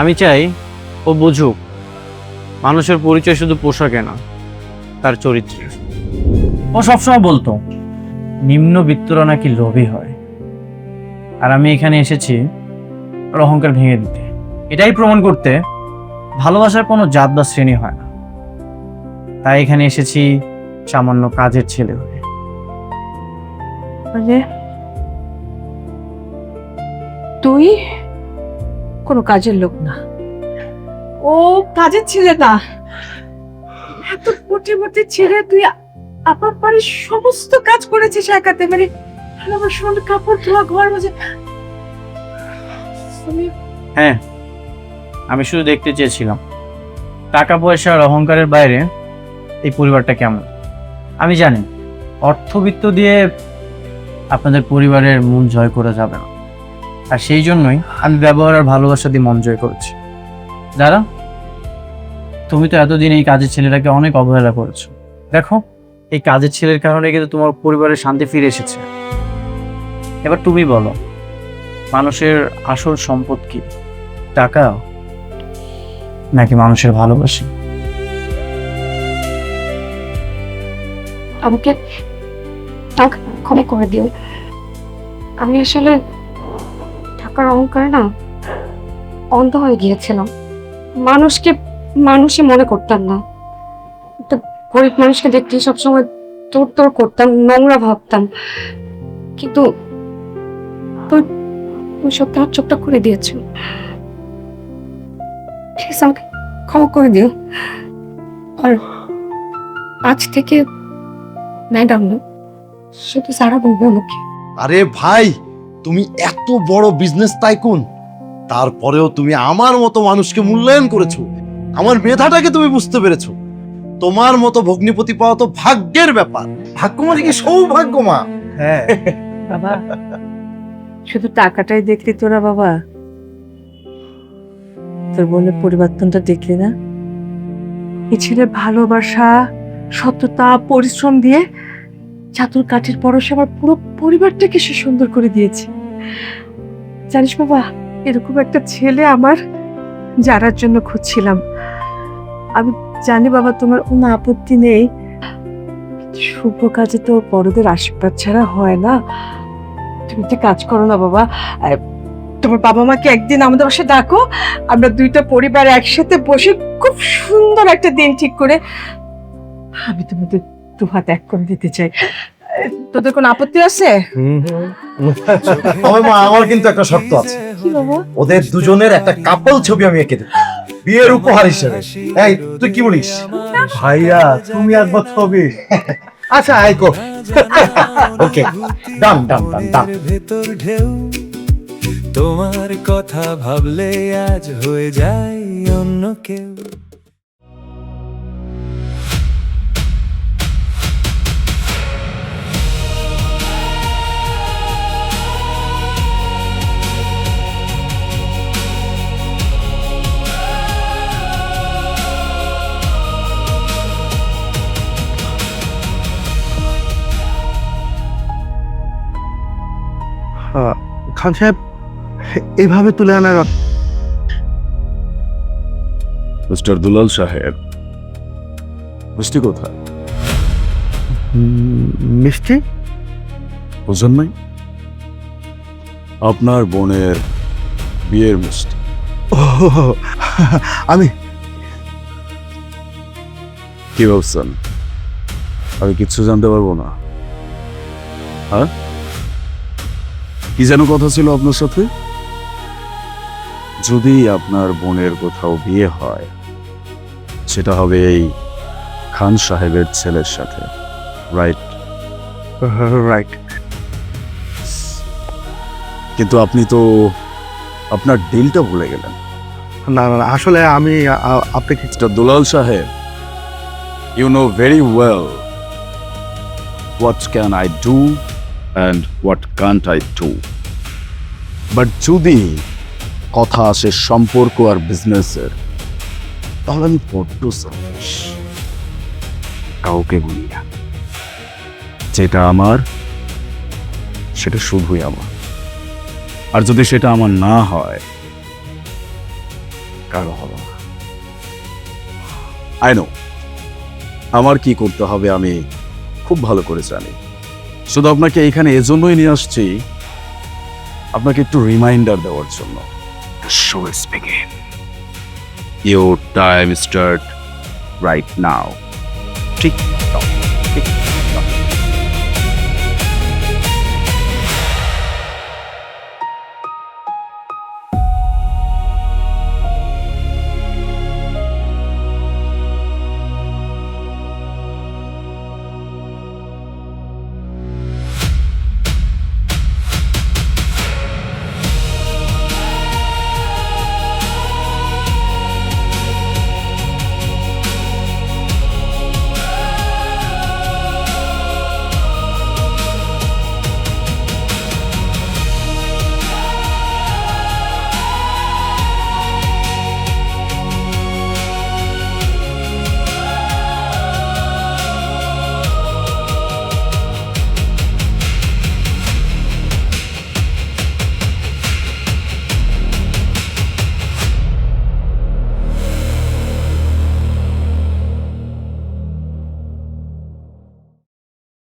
Speaker 7: আমি চাই ও বুঝুক মানুষের পরিচয় শুধু পোশাকে না, তার চরিত্রে। ও সবসময় বলতো নিম্নবিত্তরা নাকি লোভী হয়, আর আমি এখানে এসেছি ওর অহংকার ভেঙে দিতে। এটাই প্রমাণ করতে ভালোবাসার কোনো জাত বা শ্রেণী হয় না। তাই এখানে এসেছি সামান্য কাজের ছেলে হয়ে।
Speaker 1: মানে তুই কোনো কাজের লোক না? ও কাজের ছেলে না? এত মোটে মোটে ছেলে তুই আপনার বাড়ির সমস্ত কাজ করেছিস একাতে, মানে আমার সময় কাপড় ধোয়া, ঘর মাজা।
Speaker 7: হ্যাঁ, আমি শুধু দেখতে চেয়েছিলাম টাকা পয়সা আর অহংকারের বাইরে এই পরিবারটা কেমন। আমি জানি অর্থবিত্ত দিয়ে আপনাদের পরিবারের মন জয় করা যাবে না, আর সেই জন্যই আমি ব্যবহার আর ভালোবাসা দিয়ে মন জয় করেছি। যারা তুমি তো এতদিন এই কাজের ছেলেটাকে অনেক অবহেলা করেছো, দেখো এই কাজের ছেলের কারণে কিন্তু তোমার পরিবারের শান্তি ফিরে এসেছে। এবার তুমি বলো, মানুষের আসল সম্পদ কি? টাকা নাকি মানুষের ভালোবাসা?
Speaker 2: আমাকে টাকা ক্ষমা করে দিও। আমি আসলে টাকার অহংকারে না অন্ধ হয়ে গিয়েছিলাম। মানুষকে মানুষই মনে করতাম না। একটা গরিব মানুষকে দেখতে সবসময় তোর তোর করতাম, নোংরা ভাবতাম। কিন্তু তুই সত্যি আমার চোখটা করে দিয়েছো। প্লিজ আমাকে ক্ষমা করে দিও। আর আজ থেকে ম্যাডাম না, শুধু সারা বলবে আমাকে।
Speaker 8: আরে ভাই, তুমি এত বড় বিজনেস টাইকুন, তারপরেও তুমি আমার মতো মানুষকে মূল্যায়ন করেছো, আমার মেধাটাকে তুমি বুঝতে পেরেছো। তোমার মতো ভগ্নিপতি পাওয়া তো ভাগ্যের ব্যাপার।
Speaker 4: ভাগ্য মানে কি সৌভাগ্য মা?
Speaker 8: হ্যাঁ
Speaker 1: বাবা, শুধু টাকাটাই দেখলি তোরা বাবা? তোর বোনের পরিবর্তনটা দেখলি না? এই ছেলে ভালোবাসা, সততা, পরিশ্রম দিয়ে চাতুর কাঠের পরশে আমার পুরো পরিবারটাকে সে সুন্দর করে দিয়েছে। জানিস বাবা, এরকম একটা ছেলে আমার যারার জন্য খুঁজছিলাম। আমি জানি বাবা তোমার কোনো আপত্তি নেই, শুভ কাজে তো বড়দের আশীর্বাদ ছাড়া হয় না। তুমি একটা কাজ করো না বাবা, তোমার বাবা মাকে একদিন আমাদের বাসায় ডাকো, আমরা দুইটা পরিবার একসাথে বসে খুব সুন্দর একটা দিন ঠিক করে আমি তোমাদের দু হাত এক করে দিতে চাই। তোদের কোনো আপত্তি আছে?
Speaker 4: তবে মা, আমার কিন্তু একটা শর্ত আছে।
Speaker 1: কি বাবা?
Speaker 4: ওদের দুজনের একটা কাপল ছবি আমি এঁকে দেব।
Speaker 8: বিয়ের উপহার হিসেবে। এই তুই কি বলিস?
Speaker 5: ভাইয়া তুমি একবার ছবি
Speaker 8: আচ্ছা আইকো। ওকে, ডান ডান ডান ডান।
Speaker 6: ভেতর ঢেউ তোমার কথা ভাবলে আজ হয়ে যায় অন্য কেউ।
Speaker 5: খান সাহেব এইভাবে তুলে আনার
Speaker 12: মিস্টার দুলাল সাহেব, মিষ্টি কোথায়?
Speaker 5: মিষ্টি
Speaker 12: বুঝেন নাই? আপনার বোনের বিয়ের মিষ্টি।
Speaker 5: আমি
Speaker 12: কি ভাবছেন আমি কিচ্ছু জানতে পারবো না? হ্যাঁ, কি যেন কথা ছিল আপনার সাথে? যদি আপনার বোনের কোথাও বিয়ে হয় সেটা হবে এই খান সাহেবের ছেলের সাথে, রাইট?
Speaker 5: রাইট।
Speaker 12: কিন্তু আপনি তো আপনার ডিলটা ভুলে গেলেন।
Speaker 5: না না না, আসলে আমি আপনাকে
Speaker 12: মিস্টার দুলাল সাহেব, you know very well what can I do and what can't I do. But যদি কথা আসে সম্পর্ক আর বিজনেসের, তাহলে আমি বড্ড selfish। কাউকে বলি না, যেটা আমার সেটা শুধুই আমার, আর যদি সেটা আমার না হয় কারো হবে না। আই নো আমার কি করতে হবে আমি খুব ভালো করে জানি। শুধু আপনাকে এখানে এজন্যই নিয়ে আসছি, আপনাকে একটু রিমাইন্ডার দেওয়ার জন্য। Show is begin, your time start right now. ঠিক ঠিক।